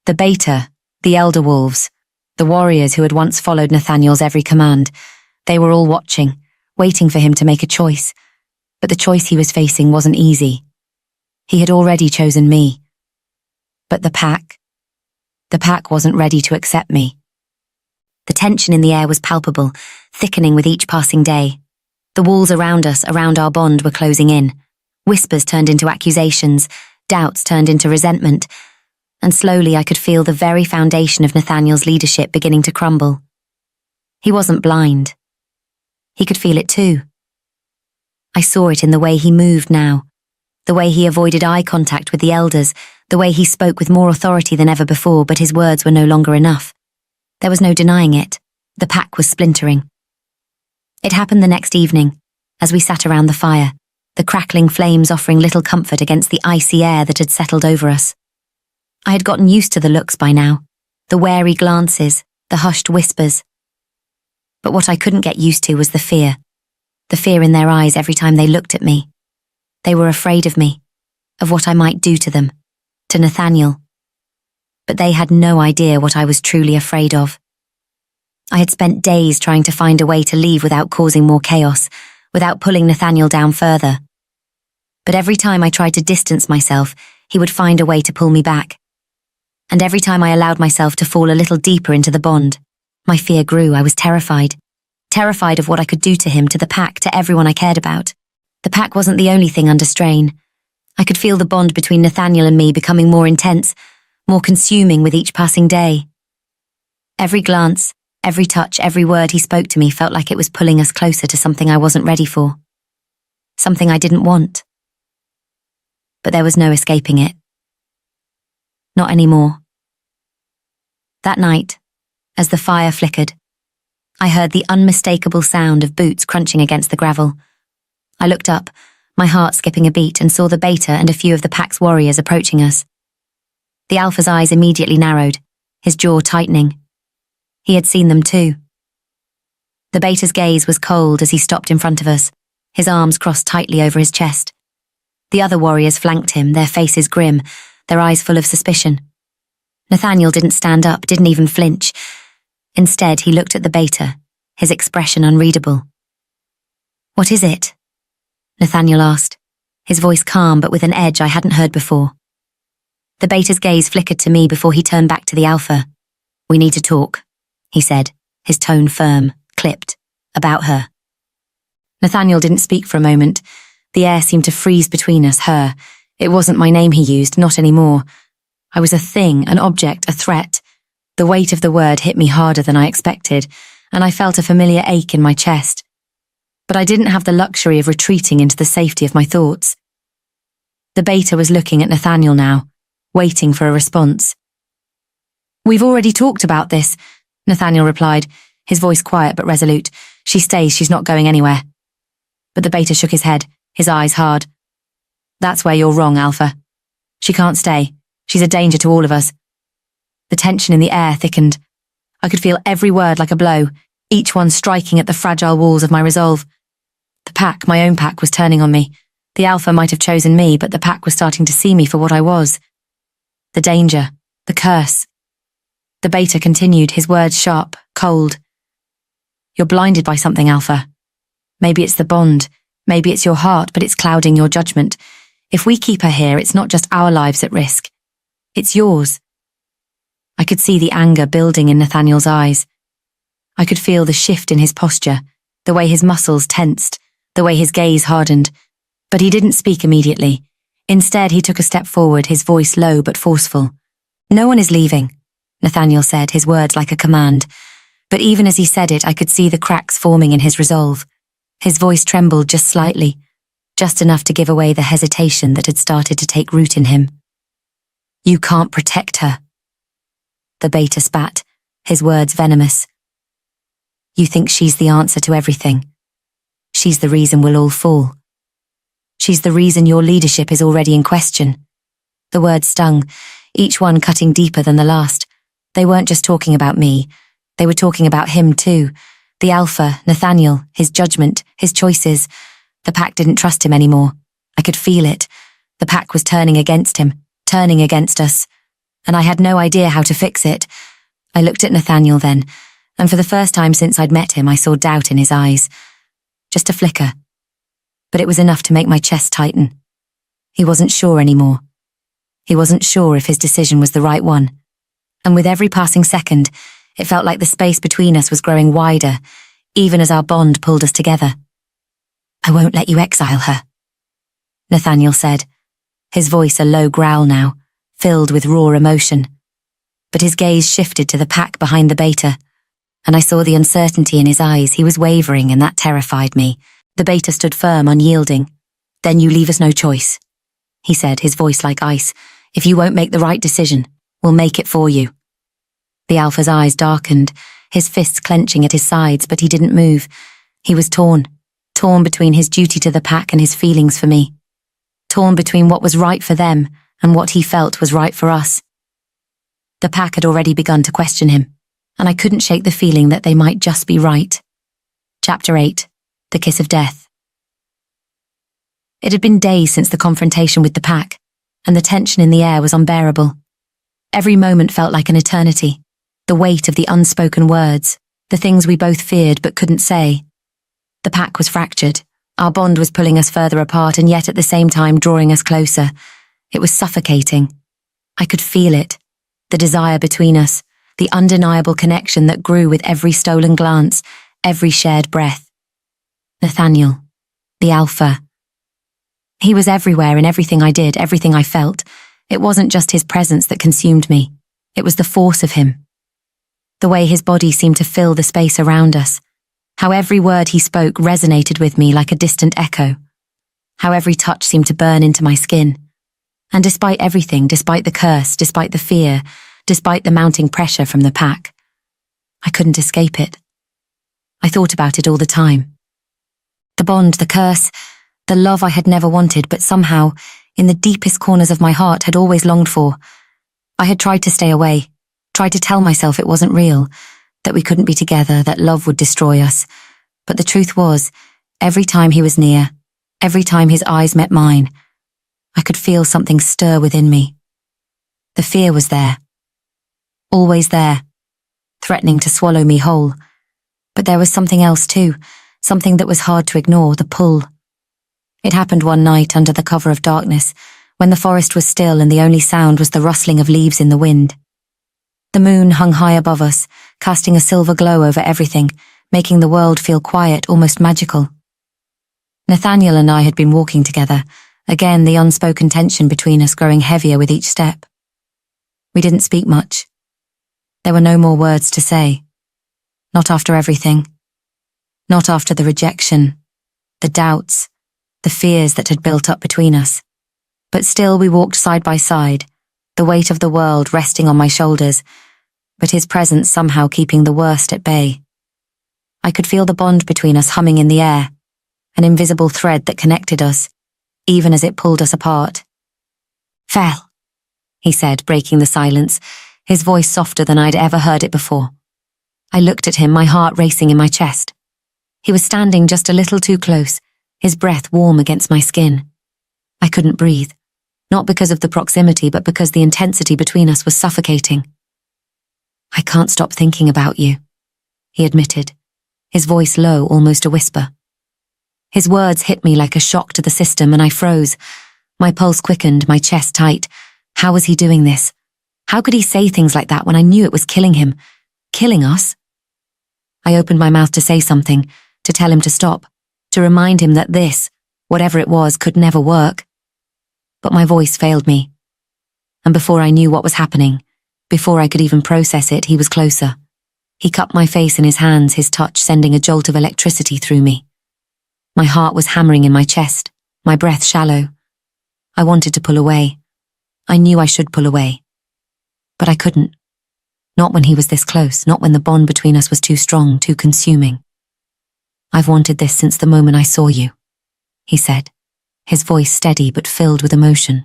The beta, the elder wolves, the warriors who had once followed Nathaniel's every command, they were all watching, waiting for him to make a choice. But the choice he was facing wasn't easy. He had already chosen me. But the pack wasn't ready to accept me. The tension in the air was palpable, thickening with each passing day. The walls around us, around our bond, were closing in. Whispers turned into accusations, doubts turned into resentment, and slowly I could feel the very foundation of Nathaniel's leadership beginning to crumble. He wasn't blind. He could feel it too. I saw it in the way he moved now, the way he avoided eye contact with the elders, the way he spoke with more authority than ever before, but his words were no longer enough. There was no denying it. The pack was splintering. It happened the next evening, as we sat around the fire, the crackling flames offering little comfort against the icy air that had settled over us. I had gotten used to the looks by now, the wary glances, the hushed whispers. But what I couldn't get used to was the fear in their eyes every time they looked at me. They were afraid of me, of what I might do to them, to Nathaniel. But they had no idea what I was truly afraid of. I had spent days trying to find a way to leave without causing more chaos, without pulling Nathaniel down further. But every time I tried to distance myself, he would find a way to pull me back. And every time I allowed myself to fall a little deeper into the bond, my fear grew. I was terrified of what I could do to him, to the pack, to everyone I cared about. The pack wasn't the only thing under strain. I could feel the bond between Nathaniel and me becoming more intense, more consuming with each passing day. Every glance, every touch, every word he spoke to me felt like it was pulling us closer to something I wasn't ready for. Something I didn't want. But there was no escaping it. Not anymore. That night, as the fire flickered, I heard the unmistakable sound of boots crunching against the gravel. I looked up, my heart skipping a beat, and saw the beta and a few of the pack's warriors approaching us. The alpha's eyes immediately narrowed, his jaw tightening. He had seen them too. The beta's gaze was cold as he stopped in front of us, his arms crossed tightly over his chest. The other warriors flanked him, their faces grim, their eyes full of suspicion. Nathaniel didn't stand up, didn't even flinch. Instead, he looked at the beta, his expression unreadable. "What is it?" Nathaniel asked, his voice calm but with an edge I hadn't heard before. The beta's gaze flickered to me before he turned back to the alpha. "We need to talk," he said, his tone firm, clipped, about her. Nathaniel didn't speak for a moment. The air seemed to freeze between us, her. It wasn't my name he used, not anymore. I was a thing, an object, a threat. The weight of the word hit me harder than I expected, and I felt a familiar ache in my chest. But I didn't have the luxury of retreating into the safety of my thoughts. The beta was looking at Nathaniel now, waiting for a response. "We've already talked about this," Nathaniel replied, his voice quiet but resolute. "She stays, she's not going anywhere." But the beta shook his head, his eyes hard. "That's where you're wrong, Alpha. She can't stay. She's a danger to all of us." The tension in the air thickened. I could feel every word like a blow, each one striking at the fragile walls of my resolve. The pack, my own pack, was turning on me. The Alpha might have chosen me, but the pack was starting to see me for what I was. The danger. The curse. The beta continued, his words sharp, cold. You're blinded by something, Alpha. Maybe it's the bond. Maybe it's your heart, but it's clouding your judgment. If we keep her here, it's not just our lives at risk. It's yours. I could see the anger building in Nathaniel's eyes. I could feel the shift in his posture, the way his muscles tensed, the way his gaze hardened. But he didn't speak immediately. Instead, he took a step forward, his voice low but forceful. No one is leaving, Nathaniel said, his words like a command. But even as he said it, I could see the cracks forming in his resolve. His voice trembled just slightly, just enough to give away the hesitation that had started to take root in him. You can't protect her. The beta spat, his words venomous. You think she's the answer to everything. She's the reason we'll all fall. She's the reason your leadership is already in question. The words stung, each one cutting deeper than the last. They weren't just talking about me. They were talking about him too. The Alpha, Nathaniel, his judgment, his choices. The pack didn't trust him anymore. I could feel it. The pack was turning against him, turning against us. And I had no idea how to fix it. I looked at Nathaniel then, and for the first time since I'd met him, I saw doubt in his eyes. Just a flicker. But it was enough to make my chest tighten. He wasn't sure anymore. He wasn't sure if his decision was the right one. And with every passing second, it felt like the space between us was growing wider, even as our bond pulled us together. I won't let you exile her, Nathaniel said, his voice a low growl now, filled with raw emotion. But his gaze shifted to the pack behind the beta, and I saw the uncertainty in his eyes. He was wavering, and that terrified me. The beta stood firm, unyielding. Then you leave us no choice, he said, his voice like ice. If you won't make the right decision, we'll make it for you. The Alpha's eyes darkened, his fists clenching at his sides, but he didn't move. He was torn between his duty to the pack and his feelings for me. Torn between what was right for them and what he felt was right for us. The pack had already begun to question him, and I couldn't shake the feeling that they might just be right. Chapter 8. The Kiss of Death. It had been days since the confrontation with the pack, and the tension in the air was unbearable. Every moment felt like an eternity. The weight of the unspoken words, the things we both feared but couldn't say. The pack was fractured. Our bond was pulling us further apart and yet at the same time drawing us closer. It was suffocating. I could feel it. The desire between us, the undeniable connection that grew with every stolen glance, every shared breath. Nathaniel, the Alpha. He was everywhere in everything I did, everything I felt. It wasn't just his presence that consumed me. It was the force of him. The way his body seemed to fill the space around us. How every word he spoke resonated with me like a distant echo. How every touch seemed to burn into my skin. And despite everything, despite the curse, despite the fear, despite the mounting pressure from the pack, I couldn't escape it. I thought about it all the time. The bond, the curse, the love I had never wanted, but somehow, in the deepest corners of my heart, had always longed for. I had tried to stay away, tried to tell myself it wasn't real, that we couldn't be together, that love would destroy us. But the truth was, every time he was near, every time his eyes met mine, I could feel something stir within me. The fear was there. Always there, threatening to swallow me whole. But there was something else too, something that was hard to ignore, the pull. It happened one night under the cover of darkness, when the forest was still and the only sound was the rustling of leaves in the wind. The moon hung high above us, casting a silver glow over everything, making the world feel quiet, almost magical. Nathaniel and I had been walking together, again the unspoken tension between us growing heavier with each step. We didn't speak much. There were no more words to say. Not after everything. Not after the rejection, the doubts, the fears that had built up between us. But still we walked side by side, the weight of the world resting on my shoulders, but his presence somehow keeping the worst at bay. I could feel the bond between us humming in the air, an invisible thread that connected us, even as it pulled us apart. "Fell," he said, breaking the silence, his voice softer than I'd ever heard it before. I looked at him, my heart racing in my chest. He was standing just a little too close, his breath warm against my skin. I couldn't breathe. not because of the proximity, but because the intensity between us was suffocating. "I can't stop thinking about you," he admitted, his voice low, almost a whisper. His words hit me like a shock to the system, and I froze. My pulse quickened, my chest tight. How was he doing this? How could he say things like that when I knew it was killing him? Killing us? I opened my mouth to say something, to tell him to stop, to remind him that this, whatever it was, could never work. But my voice failed me. And before I knew what was happening, before I could even process it, he was closer. He cupped my face in his hands, his touch sending a jolt of electricity through me. My heart was hammering in my chest, my breath shallow. I wanted to pull away. I knew I should pull away. But I couldn't. Not when he was this close, not when the bond between us was too strong, too consuming. "I've wanted this since the moment I saw you," he said, his voice steady but filled with emotion.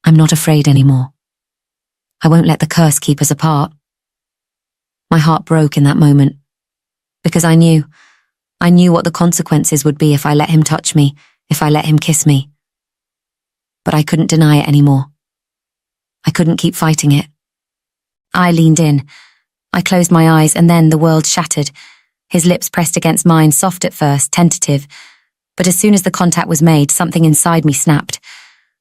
"I'm not afraid anymore. I won't let the curse keep us apart." My heart broke in that moment, because I knew what the consequences would be if I let him touch me, if I let him kiss me. But I couldn't deny it anymore. I couldn't keep fighting it. I leaned in. I closed my eyes, and then the world shattered. His lips pressed against mine, soft at first, tentative. But as soon as the contact was made, something inside me snapped.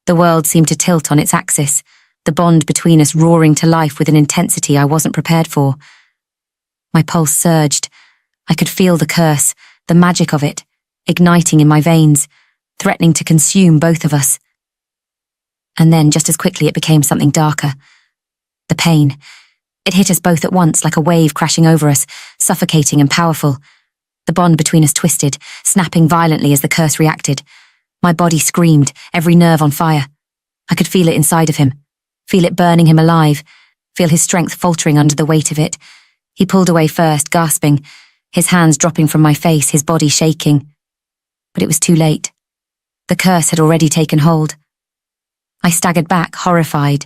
The world seemed to tilt on its axis, the bond between us roaring to life with an intensity I wasn't prepared for. My pulse surged. I could feel the curse, the magic of it, igniting in my veins, threatening to consume both of us. And then, just as quickly, it became something darker. The pain. It hit us both at once, like a wave crashing over us, suffocating and powerful. The bond between us twisted, snapping violently as the curse reacted. My body screamed, every nerve on fire. I could feel it inside of him, feel it burning him alive, feel his strength faltering under the weight of it. He pulled away first, gasping, his hands dropping from my face, his body shaking. But it was too late. The curse had already taken hold. I staggered back, horrified.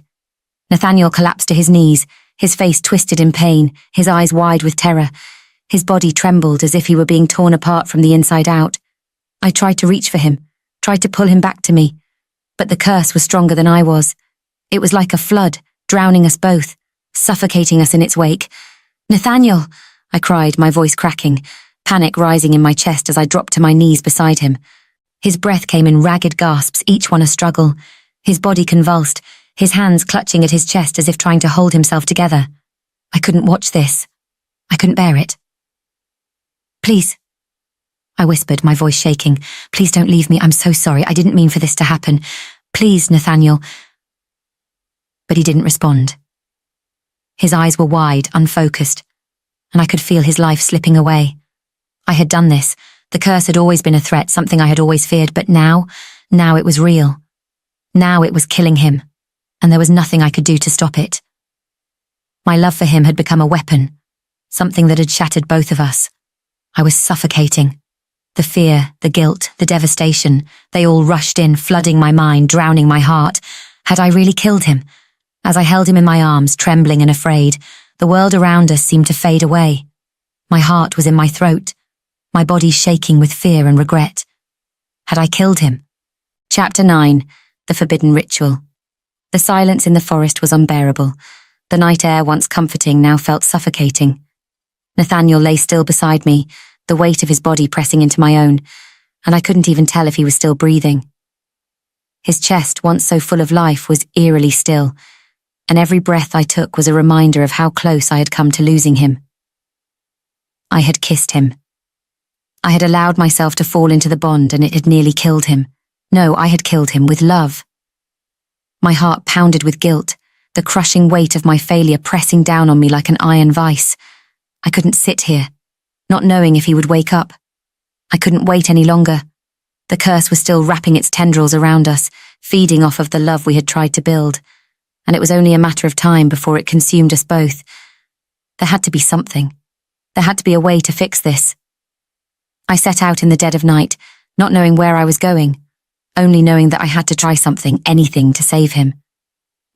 Nathaniel collapsed to his knees, his face twisted in pain, his eyes wide with terror. His body trembled as if he were being torn apart from the inside out. I tried to reach for him, tried to pull him back to me. But the curse was stronger than I was. It was like a flood, drowning us both, suffocating us in its wake. "Nathaniel!" I cried, my voice cracking, panic rising in my chest as I dropped to my knees beside him. His breath came in ragged gasps, each one a struggle. His body convulsed, his hands clutching at his chest as if trying to hold himself together. I couldn't watch this. I couldn't bear it. "Please," I whispered, my voice shaking. "Please don't leave me. I'm so sorry. I didn't mean for this to happen. Please, Nathaniel." But he didn't respond. His eyes were wide, unfocused, and I could feel his life slipping away. I had done this. The curse had always been a threat, something I had always feared, but now it was real. Now it was killing him, and there was nothing I could do to stop it. My love for him had become a weapon, something that had shattered both of us. I was suffocating. The fear, the guilt, the devastation, they all rushed in, flooding my mind, drowning my heart. Had I really killed him? As I held him in my arms, trembling and afraid, the world around us seemed to fade away. My heart was in my throat, my body shaking with fear and regret. Had I killed him? Chapter 9. The Forbidden Ritual. The silence in the forest was unbearable. The night air, once comforting, now felt suffocating. Nathaniel lay still beside me, the weight of his body pressing into my own, and I couldn't even tell if he was still breathing. His chest, once so full of life, was eerily still, and every breath I took was a reminder of how close I had come to losing him. I had kissed him. I had allowed myself to fall into the bond, and it had nearly killed him. No, I had killed him with love. My heart pounded with guilt, the crushing weight of my failure pressing down on me like an iron vice. I couldn't sit here, not knowing if he would wake up. I couldn't wait any longer. The curse was still wrapping its tendrils around us, feeding off of the love we had tried to build, and it was only a matter of time before it consumed us both. There had to be something. There had to be a way to fix this. I set out in the dead of night, not knowing where I was going, only knowing that I had to try something, anything, to save him.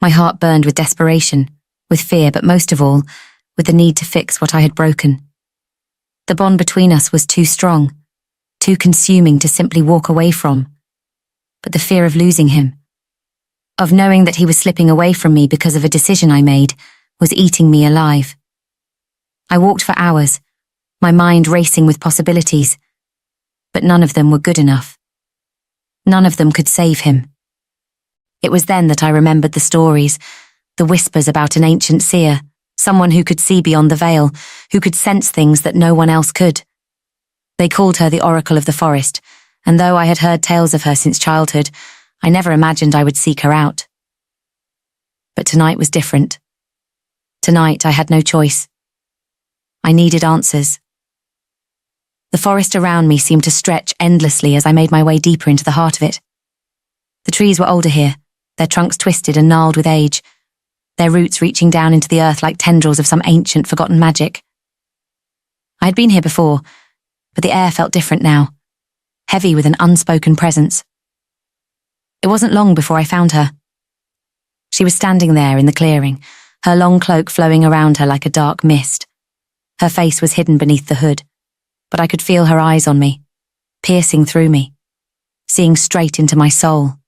My heart burned with desperation, with fear, but most of all, with the need to fix what I had broken. The bond between us was too strong, too consuming to simply walk away from. But the fear of losing him, of knowing that he was slipping away from me because of a decision I made, was eating me alive. I walked for hours, my mind racing with possibilities, but none of them were good enough. None of them could save him. It was then that I remembered the stories, the whispers about an ancient seer, someone who could see beyond the veil, who could sense things that no one else could. They called her the Oracle of the Forest, and though I had heard tales of her since childhood, I never imagined I would seek her out. But tonight was different. Tonight I had no choice. I needed answers. The forest around me seemed to stretch endlessly as I made my way deeper into the heart of it. The trees were older here, their trunks twisted and gnarled with age, their roots reaching down into the earth like tendrils of some ancient, forgotten magic. I had been here before, but the air felt different now, heavy with an unspoken presence. It wasn't long before I found her. She was standing there in the clearing, her long cloak flowing around her like a dark mist. Her face was hidden beneath the hood, but I could feel her eyes on me, piercing through me, seeing straight into my soul.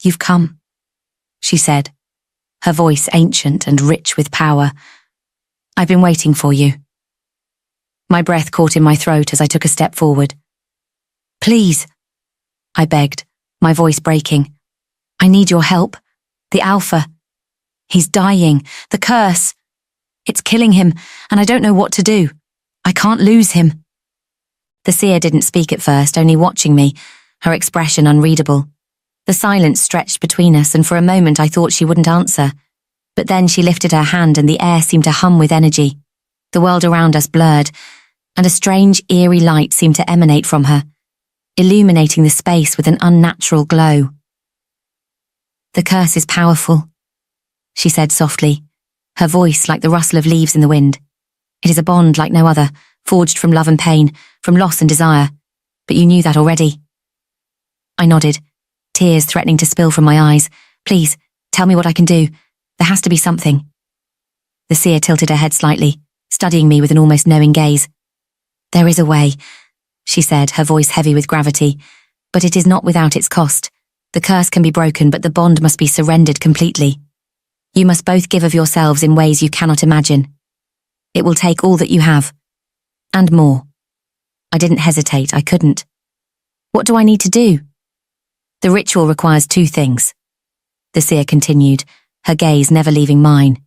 "You've come," she said, her voice ancient and rich with power. "I've been waiting for you." My breath caught in my throat as I took a step forward. "Please," I begged, my voice breaking. "I need your help. The Alpha. He's dying. The curse. It's killing him, and I don't know what to do. I can't lose him." The seer didn't speak at first, only watching me, her expression unreadable. The silence stretched between us, and for a moment I thought she wouldn't answer. But then she lifted her hand and the air seemed to hum with energy. The world around us blurred, and a strange, eerie light seemed to emanate from her, illuminating the space with an unnatural glow. "The curse is powerful," she said softly, her voice like the rustle of leaves in the wind. "It is a bond like no other, forged from love and pain, from loss and desire. But you knew that already." I nodded, tears threatening to spill from my eyes. "Please, tell me what I can do. There has to be something." The seer tilted her head slightly, studying me with an almost knowing gaze. "There is a way," she said, her voice heavy with gravity, "but it is not without its cost. The curse can be broken, but the bond must be surrendered completely. You must both give of yourselves in ways you cannot imagine. It will take all that you have, and more." I didn't hesitate, I couldn't. "What do I need to do?" "The ritual requires two things," the seer continued, her gaze never leaving mine.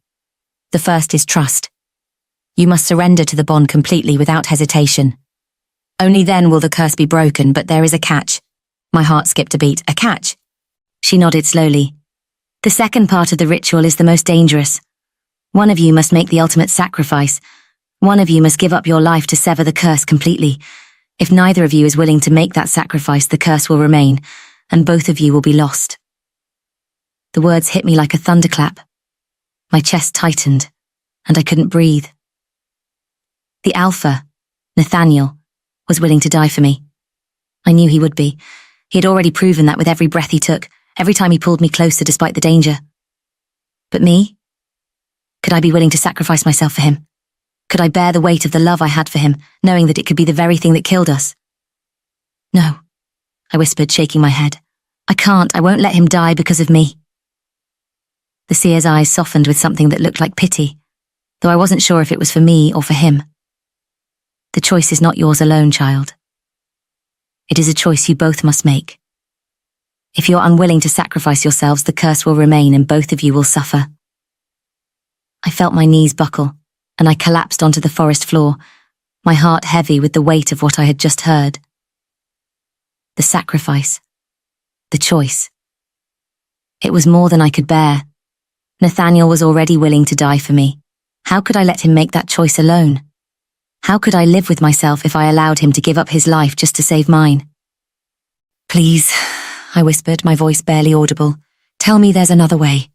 "The first is trust. You must surrender to the bond completely without hesitation. Only then will the curse be broken, but there is a catch." My heart skipped a beat. "A catch?" She nodded slowly. "The second part of the ritual is the most dangerous. One of you must make the ultimate sacrifice. One of you must give up your life to sever the curse completely. If neither of you is willing to make that sacrifice, the curse will remain, and both of you will be lost." The words hit me like a thunderclap. My chest tightened, and I couldn't breathe. The Alpha, Nathaniel, was willing to die for me. I knew he would be. He had already proven that with every breath he took, every time he pulled me closer despite the danger. But me? Could I be willing to sacrifice myself for him? Could I bear the weight of the love I had for him, knowing that it could be the very thing that killed us? "No," I whispered, shaking my head. "I can't. I won't let him die because of me." The seer's eyes softened with something that looked like pity, though I wasn't sure if it was for me or for him. "The choice is not yours alone, child. It is a choice you both must make. If you're unwilling to sacrifice yourselves, the curse will remain and both of you will suffer." I felt my knees buckle, and I collapsed onto the forest floor, my heart heavy with the weight of what I had just heard. The sacrifice. The choice. It was more than I could bear. Nathaniel was already willing to die for me. How could I let him make that choice alone? How could I live with myself if I allowed him to give up his life just to save mine? "Please," I whispered, my voice barely audible. "Tell me there's another way."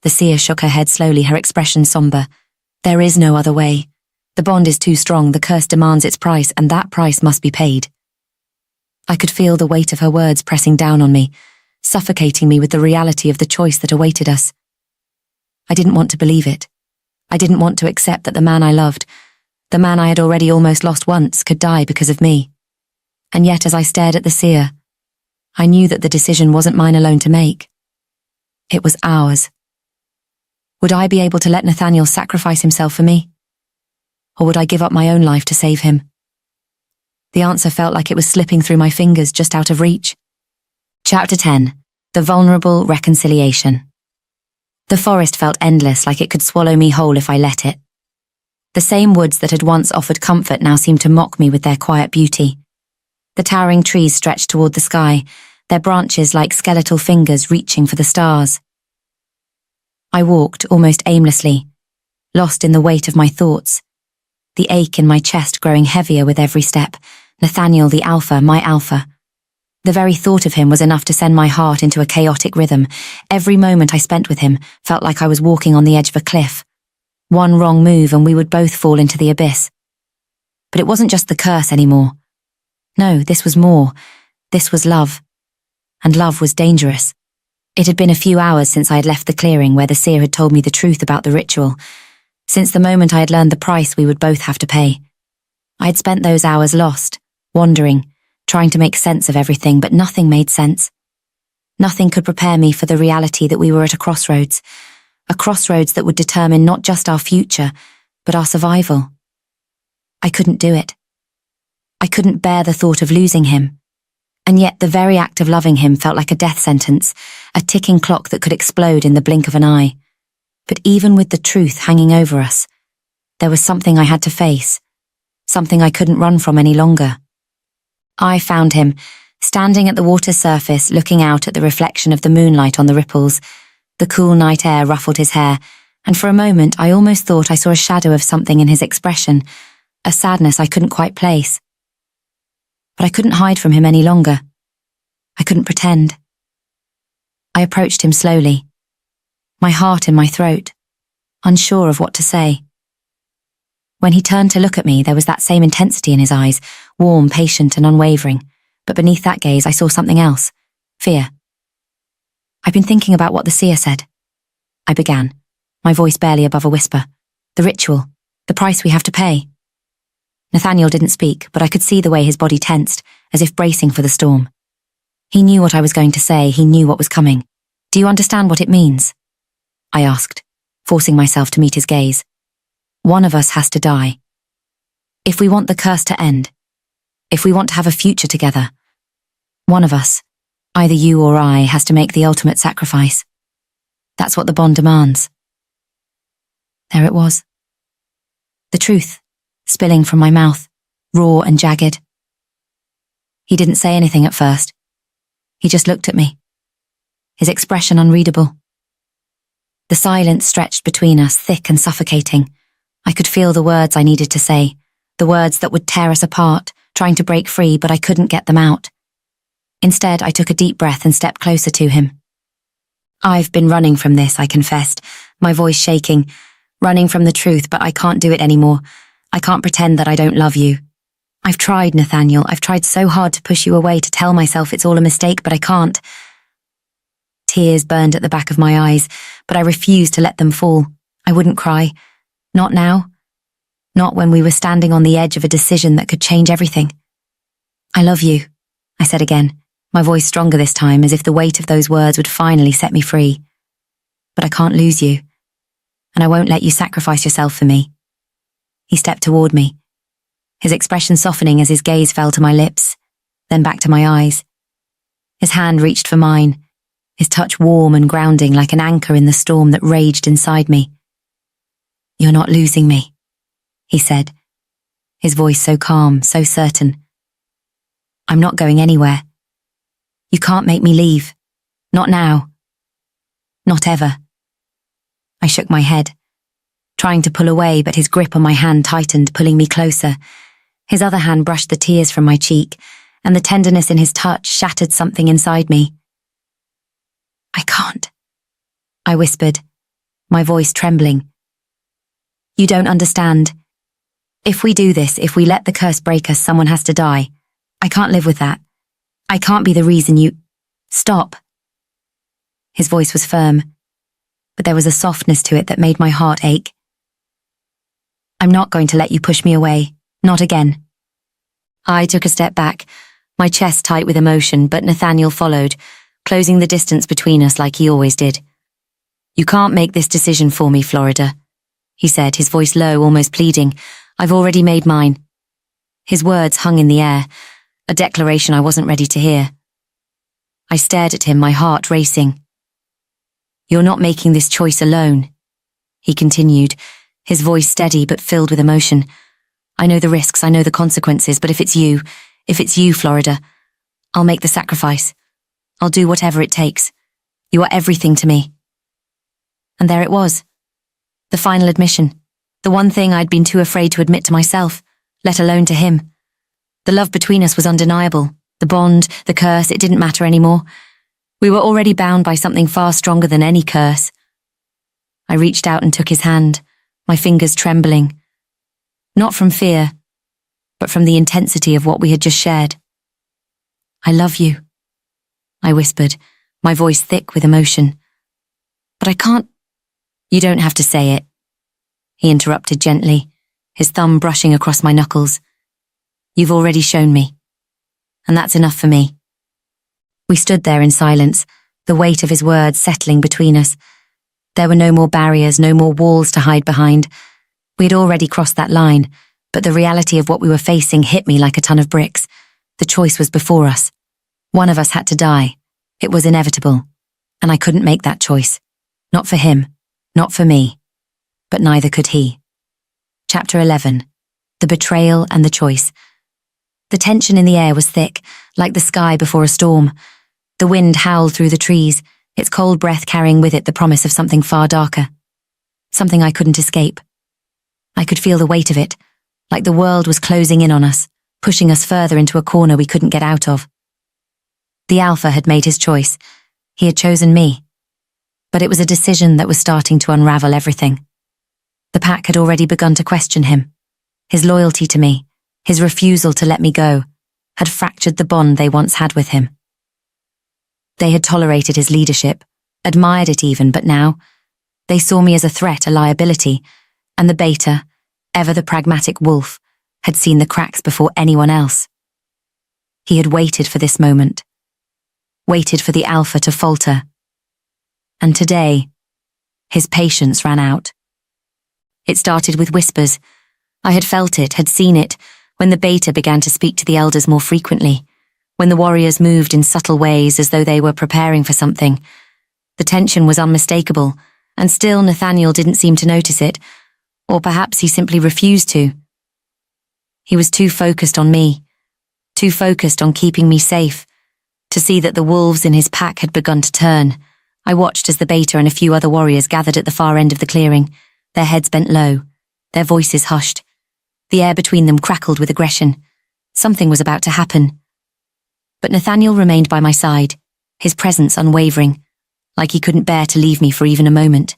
The seer shook her head slowly, her expression somber. "There is no other way. The bond is too strong, the curse demands its price, and that price must be paid." I could feel the weight of her words pressing down on me, suffocating me with the reality of the choice that awaited us. I didn't want to believe it. I didn't want to accept that the man I loved, the man I had already almost lost once, could die because of me. And yet, as I stared at the seer, I knew that the decision wasn't mine alone to make. It was ours. Would I be able to let Nathaniel sacrifice himself for me? Or would I give up my own life to save him? The answer felt like it was slipping through my fingers, just out of reach. Chapter 10. The Vulnerable Reconciliation. The forest felt endless, like it could swallow me whole if I let it. The same woods that had once offered comfort now seemed to mock me with their quiet beauty. The towering trees stretched toward the sky, their branches like skeletal fingers reaching for the stars. I walked almost aimlessly, lost in the weight of my thoughts, the ache in my chest growing heavier with every step. Nathaniel, the alpha, my alpha. The very thought of him was enough to send my heart into a chaotic rhythm. Every moment I spent with him felt like I was walking on the edge of a cliff. One wrong move and we would both fall into the abyss. But it wasn't just the curse anymore. No, this was more. This was love. And love was dangerous. It had been a few hours since I had left the clearing where the seer had told me the truth about the ritual, since the moment I had learned the price we would both have to pay. I had spent those hours lost, wandering, trying to make sense of everything, but nothing made sense. Nothing could prepare me for the reality that we were at a crossroads that would determine not just our future, but our survival. I couldn't do it. I couldn't bear the thought of losing him. And yet the very act of loving him felt like a death sentence, a ticking clock that could explode in the blink of an eye. But even with the truth hanging over us, there was something I had to face, something I couldn't run from any longer. I found him, standing at the water's surface, looking out at the reflection of the moonlight on the ripples. The cool night air ruffled his hair, and for a moment I almost thought I saw a shadow of something in his expression, a sadness I couldn't quite place. But I couldn't hide from him any longer. I couldn't pretend. I approached him slowly, my heart in my throat, unsure of what to say. When he turned to look at me, there was that same intensity in his eyes, warm, patient, and unwavering. But beneath that gaze, I saw something else. Fear. I've been thinking about what the seer said. I began, my voice barely above a whisper. The ritual, the price we have to pay. Nathaniel didn't speak, but I could see the way his body tensed, as if bracing for the storm. He knew what I was going to say, he knew what was coming. Do you understand what it means? I asked, forcing myself to meet his gaze. One of us has to die. If we want the curse to end, if we want to have a future together, one of us, either you or I, has to make the ultimate sacrifice. That's what the bond demands. There it was. The truth, spilling from my mouth, raw and jagged. He didn't say anything at first. He just looked at me, his expression unreadable. The silence stretched between us, thick and suffocating. I could feel the words I needed to say, the words that would tear us apart, trying to break free, but I couldn't get them out. Instead, I took a deep breath and stepped closer to him. I've been running from this, I confessed, my voice shaking, running from the truth, but I can't do it anymore. I can't pretend that I don't love you. I've tried, Nathaniel. I've tried so hard to push you away, to tell myself it's all a mistake, but I can't. Tears burned at the back of my eyes, but I refused to let them fall. I wouldn't cry. Not now. Not when we were standing on the edge of a decision that could change everything. I love you, I said again, my voice stronger this time, as if the weight of those words would finally set me free. But I can't lose you, and I won't let you sacrifice yourself for me. He stepped toward me, his expression softening as his gaze fell to my lips, then back to my eyes. His hand reached for mine, his touch warm and grounding like an anchor in the storm that raged inside me. You're not losing me, he said, his voice so calm, so certain. I'm not going anywhere. You can't make me leave. Not now. Not ever. I shook my head, trying to pull away, but his grip on my hand tightened, pulling me closer. His other hand brushed the tears from my cheek, and the tenderness in his touch shattered something inside me. I can't, I whispered, my voice trembling. You don't understand. If we do this, if we let the curse break us, someone has to die. I can't live with that. I can't be the reason you... Stop. His voice was firm, but there was a softness to it that made my heart ache. I'm not going to let you push me away. Not again. I took a step back, my chest tight with emotion, but Nathaniel followed, closing the distance between us like he always did. You can't make this decision for me, Florida, he said, his voice low, almost pleading. I've already made mine. His words hung in the air, a declaration I wasn't ready to hear. I stared at him, my heart racing. You're not making this choice alone, he continued, his voice steady but filled with emotion. I know the risks, I know the consequences, but if it's you, Florida, I'll make the sacrifice. I'll do whatever it takes. You are everything to me. And there it was. The final admission. The one thing I'd been too afraid to admit to myself, let alone to him. The love between us was undeniable. The bond, the curse, it didn't matter anymore. We were already bound by something far stronger than any curse. I reached out and took his hand, my fingers trembling. Not from fear, but from the intensity of what we had just shared. I love you, I whispered, my voice thick with emotion. But I can't. You don't have to say it, he interrupted gently, his thumb brushing across my knuckles. You've already shown me, and that's enough for me. We stood there in silence, the weight of his words settling between us. There were no more barriers, no more walls to hide behind. We had already crossed that line, but the reality of what we were facing hit me like a ton of bricks. The choice was before us. One of us had to die. It was inevitable, and I couldn't make that choice. Not for him, not for me, but neither could he. Chapter 11. The Betrayal and the Choice. The tension in the air was thick, like the sky before a storm. The wind howled through the trees, its cold breath carrying with it the promise of something far darker. Something I couldn't escape. I could feel the weight of it, like the world was closing in on us, pushing us further into a corner we couldn't get out of. The Alpha had made his choice. He had chosen me. But it was a decision that was starting to unravel everything. The pack had already begun to question him. His loyalty to me, his refusal to let me go, had fractured the bond they once had with him. They had tolerated his leadership, admired it even, but now they saw me as a threat, a liability, and the beta, ever the pragmatic wolf, had seen the cracks before anyone else. He had waited for this moment, waited for the Alpha to falter. And today, his patience ran out. It started with whispers. I had felt it, had seen it, when the beta began to speak to the elders more frequently, when the warriors moved in subtle ways as though they were preparing for something. The tension was unmistakable, and still Nathaniel didn't seem to notice it, or perhaps he simply refused to. He was too focused on me, too focused on keeping me safe, to see that the wolves in his pack had begun to turn. I watched as the beta and a few other warriors gathered at the far end of the clearing, their heads bent low, their voices hushed. The air between them crackled with aggression. Something was about to happen. But Nathaniel remained by my side, his presence unwavering, like he couldn't bear to leave me for even a moment.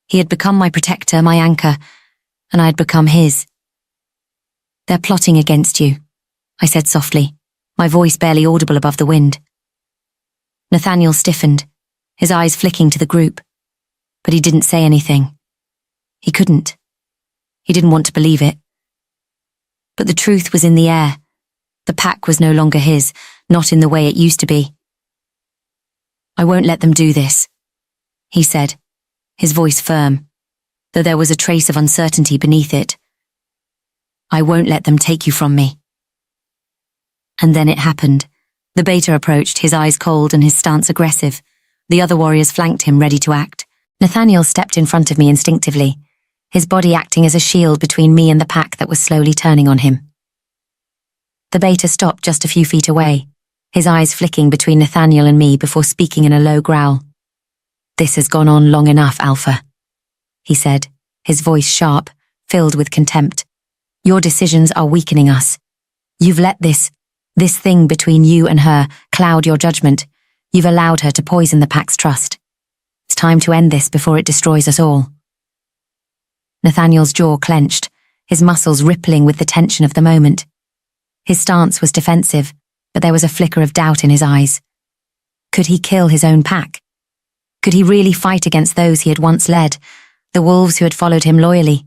He had become my protector, my anchor, and I had become his. They're plotting against you, I said softly, my voice barely audible above the wind. Nathaniel stiffened, his eyes flicking to the group, but he didn't say anything. He couldn't. He didn't want to believe it. But the truth was in the air. The pack was no longer his, not in the way it used to be. I won't let them do this, he said, his voice firm, though there was a trace of uncertainty beneath it. I won't let them take you from me. And then it happened. The beta approached, his eyes cold and his stance aggressive. The other warriors flanked him, ready to act. Nathaniel stepped in front of me instinctively, his body acting as a shield between me and the pack that was slowly turning on him. The beta stopped just a few feet away, his eyes flicking between Nathaniel and me before speaking in a low growl. This has gone on long enough, Alpha, he said, his voice sharp, filled with contempt. Your decisions are weakening us. You've let this thing between you and her cloud your judgment. You've allowed her to poison the pack's trust. It's time to end this before it destroys us all. Nathaniel's jaw clenched, his muscles rippling with the tension of the moment. His stance was defensive, but there was a flicker of doubt in his eyes. Could he kill his own pack? Could he really fight against those he had once led, the wolves who had followed him loyally?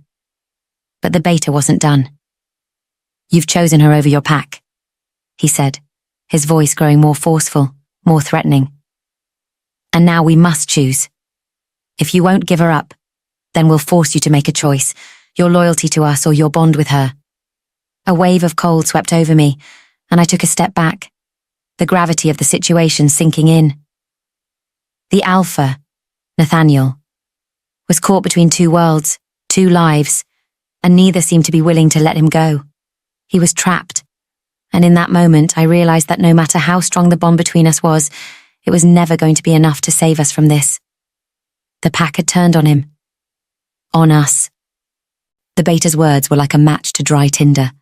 But the beta wasn't done. You've chosen her over your pack, he said, his voice growing more forceful, more threatening. And now we must choose. If you won't give her up, then we'll force you to make a choice, your loyalty to us or your bond with her. A wave of cold swept over me, and I took a step back, the gravity of the situation sinking in. The Alpha, Nathaniel, was caught between two worlds, two lives, and neither seemed to be willing to let him go. He was trapped, and in that moment I realized that no matter how strong the bond between us was, it was never going to be enough to save us from this. The pack had turned on him. On us. The beta's words were like a match to dry tinder.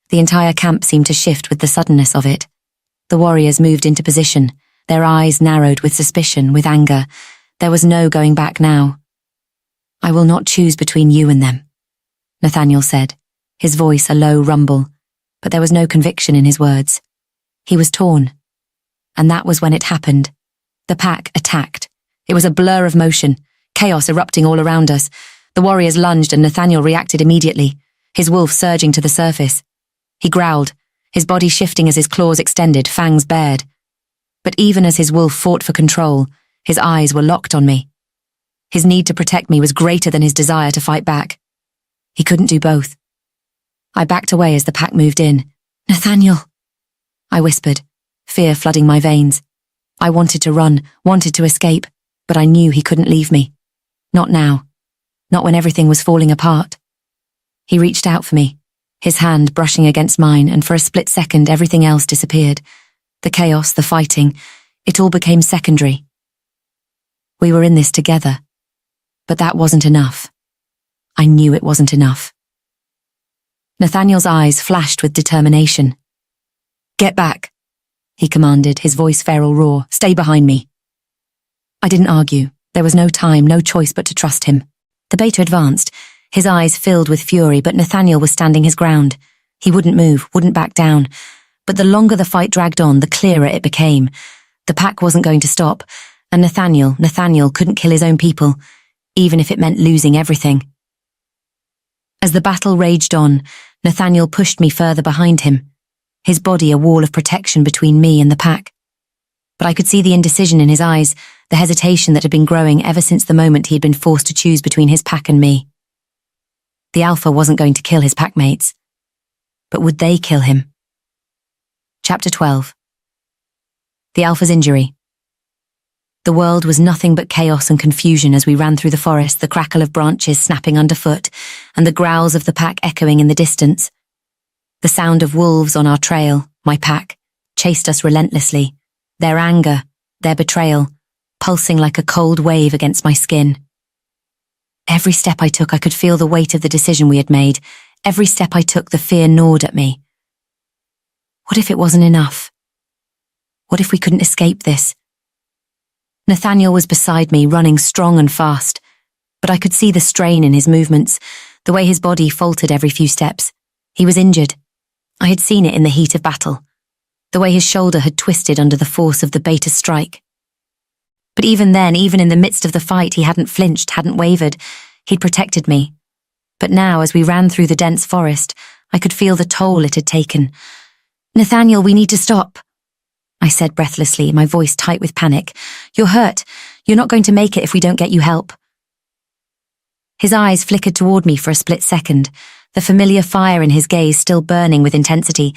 The entire camp seemed to shift with the suddenness of it. The warriors moved into position, their eyes narrowed with suspicion, with anger. There was no going back now. I will not choose between you and them, Nathaniel said, his voice a low rumble, but there was no conviction in his words. He was torn. And that was when it happened. The pack attacked. It was a blur of motion, chaos erupting all around us. The warriors lunged and Nathaniel reacted immediately, his wolf surging to the surface. He growled, his body shifting as his claws extended, fangs bared. But even as his wolf fought for control, his eyes were locked on me. His need to protect me was greater than his desire to fight back. He couldn't do both. I backed away as the pack moved in. Nathaniel, I whispered, fear flooding my veins. I wanted to run, wanted to escape, but I knew he couldn't leave me. Not now. Not when everything was falling apart. He reached out for me, his hand brushing against mine, and for a split second everything else disappeared. The chaos, the fighting, it all became secondary. We were in this together. But that wasn't enough. I knew it wasn't enough. Nathaniel's eyes flashed with determination. Get back, he commanded, his voice feral raw. Stay behind me. I didn't argue. There was no time, no choice but to trust him. The beta advanced, his eyes filled with fury, but Nathaniel was standing his ground. He wouldn't move, wouldn't back down. But the longer the fight dragged on, the clearer it became. The pack wasn't going to stop, and Nathaniel couldn't kill his own people, even if it meant losing everything. As the battle raged on, Nathaniel pushed me further behind him, his body a wall of protection between me and the pack. But I could see the indecision in his eyes, the hesitation that had been growing ever since the moment he had been forced to choose between his pack and me. The Alpha wasn't going to kill his packmates. But would they kill him? Chapter 12. The Alpha's injury. The world was nothing but chaos and confusion as we ran through the forest, the crackle of branches snapping underfoot, and the growls of the pack echoing in the distance. The sound of wolves on our trail, my pack, chased us relentlessly, their anger, their betrayal, pulsing like a cold wave against my skin. Every step I took, I could feel the weight of the decision we had made. Every step I took, the fear gnawed at me. What if it wasn't enough? What if we couldn't escape this? Nathaniel was beside me, running strong and fast, but I could see the strain in his movements, the way his body faltered every few steps. He was injured. I had seen it in the heat of battle, the way his shoulder had twisted under the force of the beta strike. But even then, even in the midst of the fight, he hadn't flinched, hadn't wavered. He'd protected me. But now, as we ran through the dense forest, I could feel the toll it had taken. Nathaniel, we need to stop, I said breathlessly, my voice tight with panic. You're hurt. You're not going to make it if we don't get you help. His eyes flickered toward me for a split second, the familiar fire in his gaze still burning with intensity.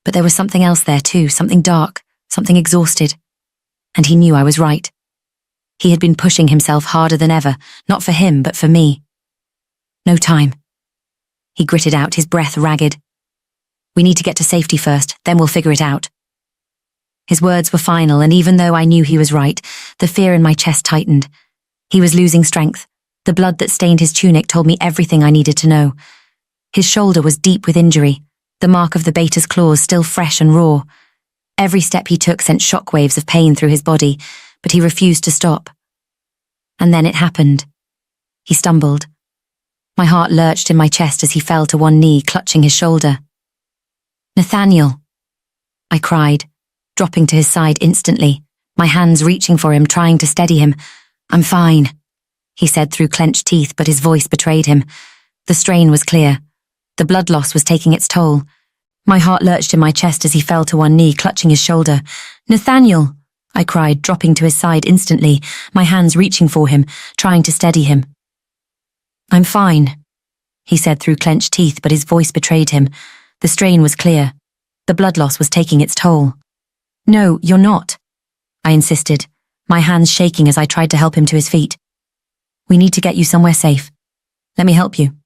But there was something else there too, something dark, something exhausted. And he knew I was right. He had been pushing himself harder than ever, not for him, but for me. No time. He gritted out, his breath ragged. We need to get to safety first, then we'll figure it out. His words were final, and even though I knew he was right, the fear in my chest tightened. He was losing strength. The blood that stained his tunic told me everything I needed to know. His shoulder was deep with injury, the mark of the beta's claws still fresh and raw. Every step he took sent shockwaves of pain through his body, but he refused to stop. And then it happened. He stumbled. My heart lurched in my chest as he fell to one knee, clutching his shoulder. Nathaniel, I cried, dropping to his side instantly, my hands reaching for him, trying to steady him. I'm fine, he said through clenched teeth, but his voice betrayed him. The strain was clear. The blood loss was taking its toll. My heart lurched in my chest as he fell to one knee, clutching his shoulder. Nathaniel, I cried, dropping to his side instantly, my hands reaching for him, trying to steady him. "I'm fine," he said through clenched teeth, but his voice betrayed him. The strain was clear. The blood loss was taking its toll. "No, you're not," I insisted, my hands shaking as I tried to help him to his feet. "We need to get you somewhere safe. Let me help you."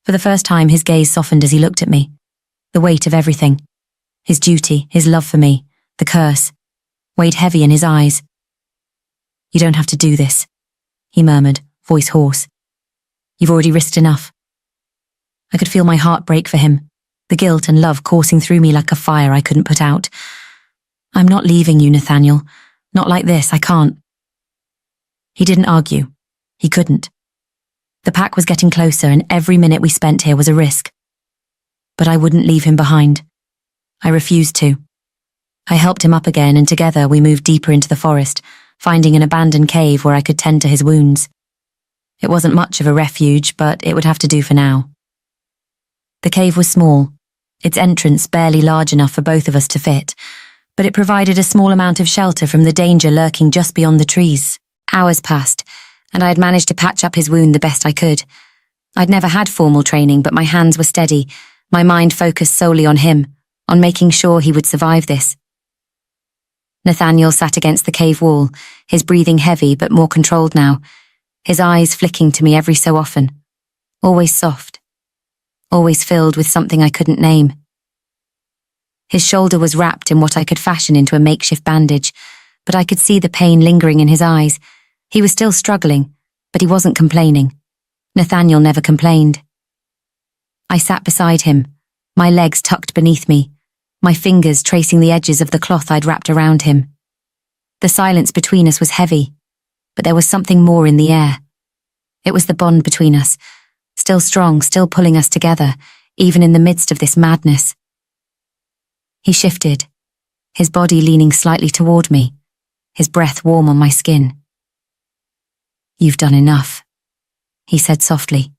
For the first time, his gaze softened as he looked at me. The weight of everything, his duty, his love for me, the curse, weighed heavy in his eyes. "You don't have to do this," he murmured, voice hoarse. "You've already risked enough." I could feel my heart break for him, the guilt and love coursing through me like a fire I couldn't put out. "I'm not leaving you, Nathaniel. Not like this, I can't." He didn't argue. He couldn't. The pack was getting closer, and every minute we spent here was a risk. But I wouldn't leave him behind. I refused to. I helped him up again, and together we moved deeper into the forest, finding an abandoned cave where I could tend to his wounds. It wasn't much of a refuge, but it would have to do for now. The cave was small, its entrance barely large enough for both of us to fit, but it provided a small amount of shelter from the danger lurking just beyond the trees. Hours passed, and I had managed to patch up his wound the best I could. I'd never had formal training, but my hands were steady, my mind focused solely on him, on making sure he would survive this. Nathaniel sat against the cave wall, his breathing heavy but more controlled now, his eyes flicking to me every so often, always soft, always filled with something I couldn't name. His shoulder was wrapped in what I could fashion into a makeshift bandage, but I could see the pain lingering in his eyes. He was still struggling, but he wasn't complaining. Nathaniel never complained. I sat beside him, my legs tucked beneath me, my fingers tracing the edges of the cloth I'd wrapped around him. The silence between us was heavy, but there was something more in the air. It was the bond between us, still strong, still pulling us together, even in the midst of this madness. He shifted, his body leaning slightly toward me, his breath warm on my skin. "You've done enough," he said softly,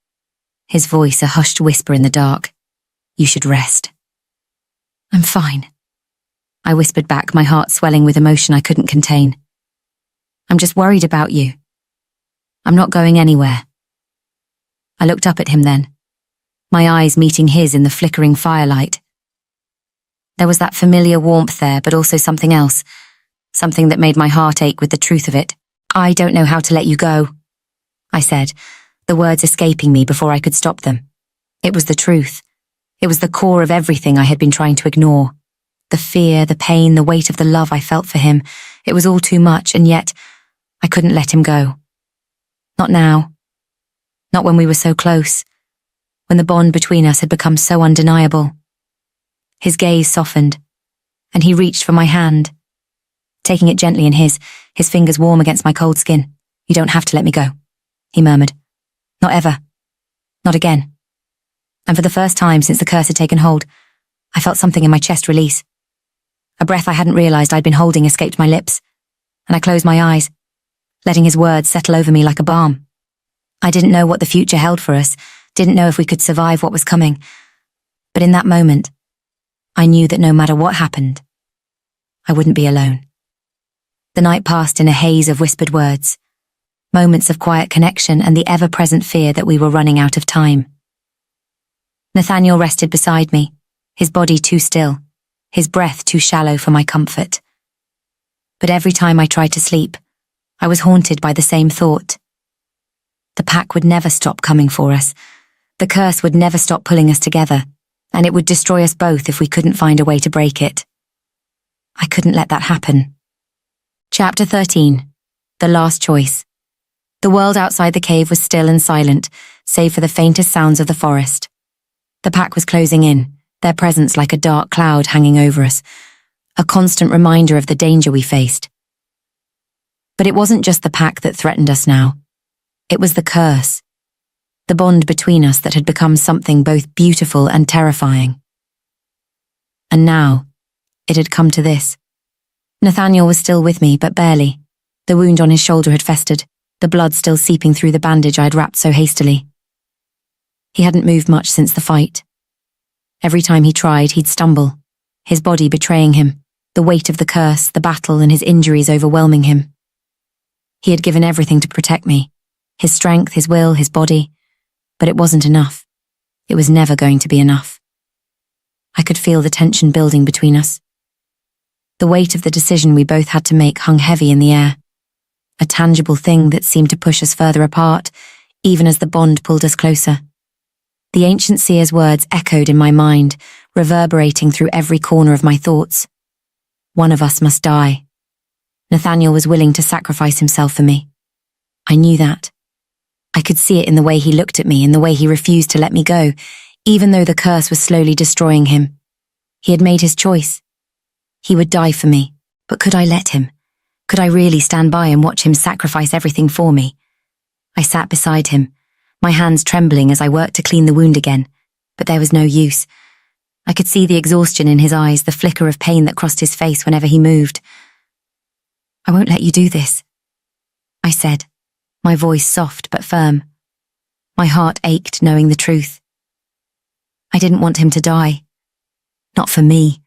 his voice a hushed whisper in the dark. "You should rest." "I'm fine," I whispered back, my heart swelling with emotion I couldn't contain. "I'm just worried about you. I'm not going anywhere." I looked up at him then, my eyes meeting his in the flickering firelight. There was that familiar warmth there, but also something else, something that made my heart ache with the truth of it. "I don't know how to let you go," I said, the words escaping me before I could stop them. It was the truth. It was the core of everything I had been trying to ignore. The fear, the pain, the weight of the love I felt for him. It was all too much, and yet I couldn't let him go. Not now. Not when we were so close, when the bond between us had become so undeniable. His gaze softened, and he reached for my hand, taking it gently in his fingers warm against my cold skin. "You don't have to let me go," he murmured. "Not ever. Not again." And for the first time since the curse had taken hold, I felt something in my chest release. A breath I hadn't realized I'd been holding escaped my lips, and I closed my eyes, letting his words settle over me like a balm. I didn't know what the future held for us, didn't know if we could survive what was coming. But in that moment, I knew that no matter what happened, I wouldn't be alone. The night passed in a haze of whispered words, moments of quiet connection and the ever-present fear that we were running out of time. Nathaniel rested beside me, his body too still, his breath too shallow for my comfort. But every time I tried to sleep, I was haunted by the same thought. The pack would never stop coming for us. The curse would never stop pulling us together, and it would destroy us both if we couldn't find a way to break it. I couldn't let that happen. Chapter 13. The Last Choice. The world outside the cave was still and silent, save for the faintest sounds of the forest. The pack was closing in, their presence like a dark cloud hanging over us, a constant reminder of the danger we faced. But it wasn't just the pack that threatened us now. It was the curse, the bond between us that had become something both beautiful and terrifying. And now, it had come to this. Nathaniel was still with me, but barely. The wound on his shoulder had festered, the blood still seeping through the bandage I'd wrapped so hastily. He hadn't moved much since the fight. Every time he tried, he'd stumble, his body betraying him, the weight of the curse, the battle, and his injuries overwhelming him. He had given everything to protect me, his strength, his will, his body, but it wasn't enough. It was never going to be enough. I could feel the tension building between us. The weight of the decision we both had to make hung heavy in the air, a tangible thing that seemed to push us further apart, even as the bond pulled us closer. The ancient seer's words echoed in my mind, reverberating through every corner of my thoughts. One of us must die. Nathaniel was willing to sacrifice himself for me. I knew that. I could see it in the way he looked at me, in the way he refused to let me go, even though the curse was slowly destroying him. He had made his choice. He would die for me, but could I let him? Could I really stand by and watch him sacrifice everything for me? I sat beside him, my hands trembling as I worked to clean the wound again, but there was no use. I could see the exhaustion in his eyes, the flicker of pain that crossed his face whenever he moved. I won't let you do this, I said, my voice soft but firm. My heart ached knowing the truth. I didn't want him to die. Not for me.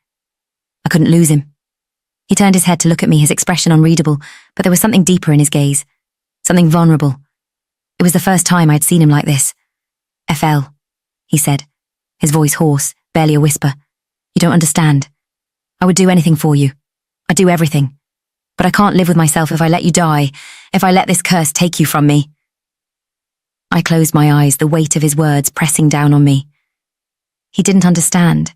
I couldn't lose him. He turned his head to look at me, his expression unreadable, but there was something deeper in his gaze, something vulnerable. It was the first time I'd seen him like this. FL, he said, his voice hoarse, barely a whisper. You don't understand. I would do anything for you. I'd do everything. But I can't live with myself if I let you die, if I let this curse take you from me. I closed my eyes, the weight of his words pressing down on me. He didn't understand.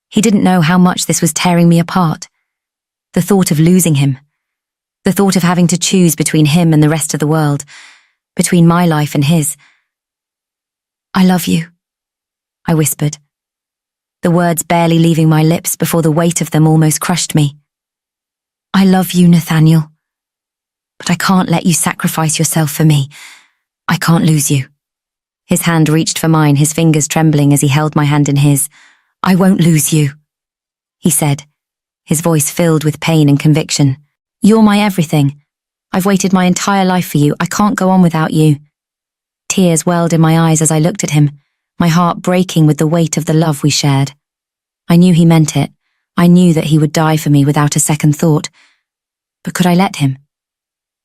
He didn't know how much this was tearing me apart. The thought of losing him. The thought of having to choose between him and the rest of the world. Between my life and his. I love you, I whispered. The words barely leaving my lips before the weight of them almost crushed me. I love you, Nathaniel. But I can't let you sacrifice yourself for me. I can't lose you. His hand reached for mine, his fingers trembling as he held my hand in his. I won't lose you, he said, his voice filled with pain and conviction. You're my everything. I've waited my entire life for you. I can't go on without you. Tears welled in my eyes as I looked at him, my heart breaking with the weight of the love we shared. I knew he meant it. I knew that he would die for me without a second thought. But could I let him?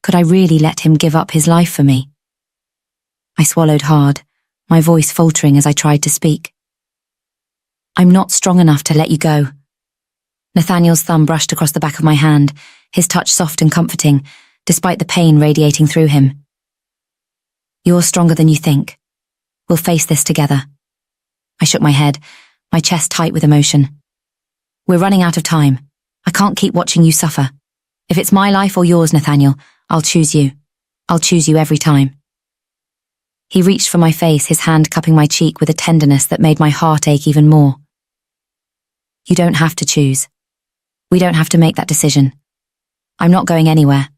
Could I really let him give up his life for me? I swallowed hard, my voice faltering as I tried to speak. I'm not strong enough to let you go. Nathaniel's thumb brushed across the back of my hand, his touch soft and comforting, despite the pain radiating through him. You're stronger than you think. We'll face this together. I shook my head, my chest tight with emotion. We're running out of time. I can't keep watching you suffer. If it's my life or yours, Nathaniel, I'll choose you. I'll choose you every time. He reached for my face, his hand cupping my cheek with a tenderness that made my heart ache even more. You don't have to choose. We don't have to make that decision. I'm not going anywhere.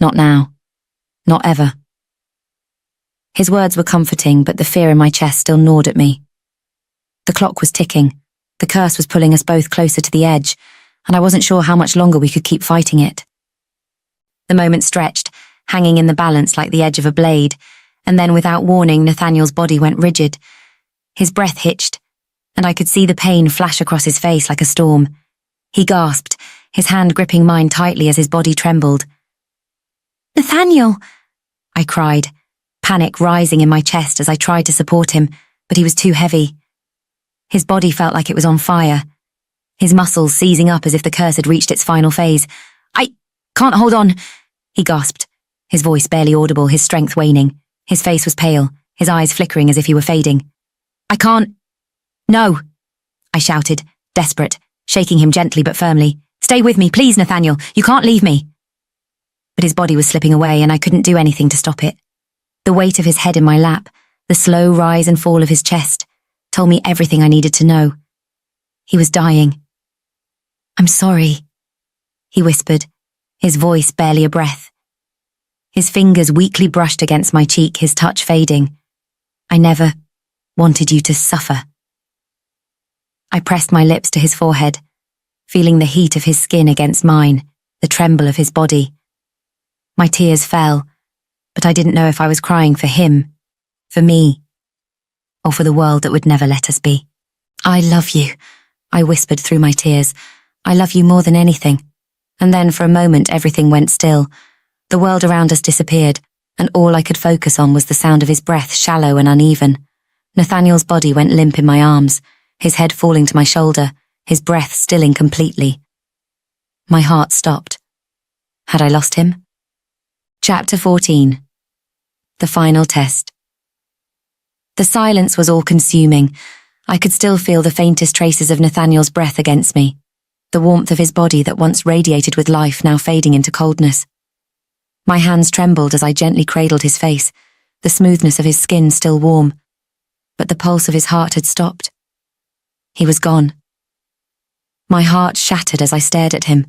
Not now. Not ever. His words were comforting, but the fear in my chest still gnawed at me. The clock was ticking. The curse was pulling us both closer to the edge, and I wasn't sure how much longer we could keep fighting it. The moment stretched, hanging in the balance like the edge of a blade, and then without warning, Nathaniel's body went rigid. His breath hitched, and I could see the pain flash across his face like a storm. He gasped, his hand gripping mine tightly as his body trembled. Nathaniel! I cried, panic rising in my chest as I tried to support him, but he was too heavy. His body felt like it was on fire, his muscles seizing up as if the curse had reached its final phase. I can't hold on, he gasped, his voice barely audible, his strength waning. His face was pale, his eyes flickering as if he were fading. I can't. No, I shouted, desperate, shaking him gently but firmly. Stay with me, please, Nathaniel. You can't leave me. But his body was slipping away and I couldn't do anything to stop it. The weight of his head in my lap, the slow rise and fall of his chest, told me everything I needed to know. He was dying. I'm sorry, he whispered, his voice barely a breath. His fingers weakly brushed against my cheek, his touch fading. I never wanted you to suffer. I pressed my lips to his forehead, feeling the heat of his skin against mine, the tremble of his body. My tears fell, but I didn't know if I was crying for him, for me, or for the world that would never let us be. I love you, I whispered through my tears. I love you more than anything. And then for a moment everything went still. The world around us disappeared, and all I could focus on was the sound of his breath, shallow and uneven. Nathaniel's body went limp in my arms, his head falling to my shoulder, his breath stilling completely. My heart stopped. Had I lost him? Chapter 14. The final test. The silence was all-consuming. I could still feel the faintest traces of Nathaniel's breath against me, the warmth of his body that once radiated with life now fading into coldness. My hands trembled as I gently cradled his face, the smoothness of his skin still warm, but the pulse of his heart had stopped. He was gone. My heart shattered as I stared at him,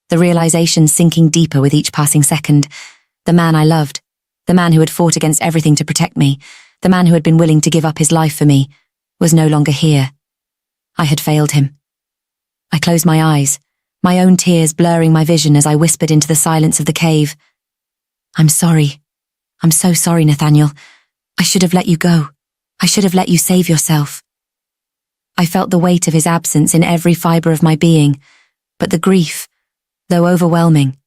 the realization sinking deeper with each passing second. The man I loved, the man who had fought against everything to protect me, the man who had been willing to give up his life for me, was no longer here. I had failed him. I closed my eyes, my own tears blurring my vision as I whispered into the silence of the cave. I'm sorry. I'm so sorry, Nathaniel. I should have let you go. I should have let you save yourself. I felt the weight of his absence in every fibre of my being, but the grief, though overwhelming,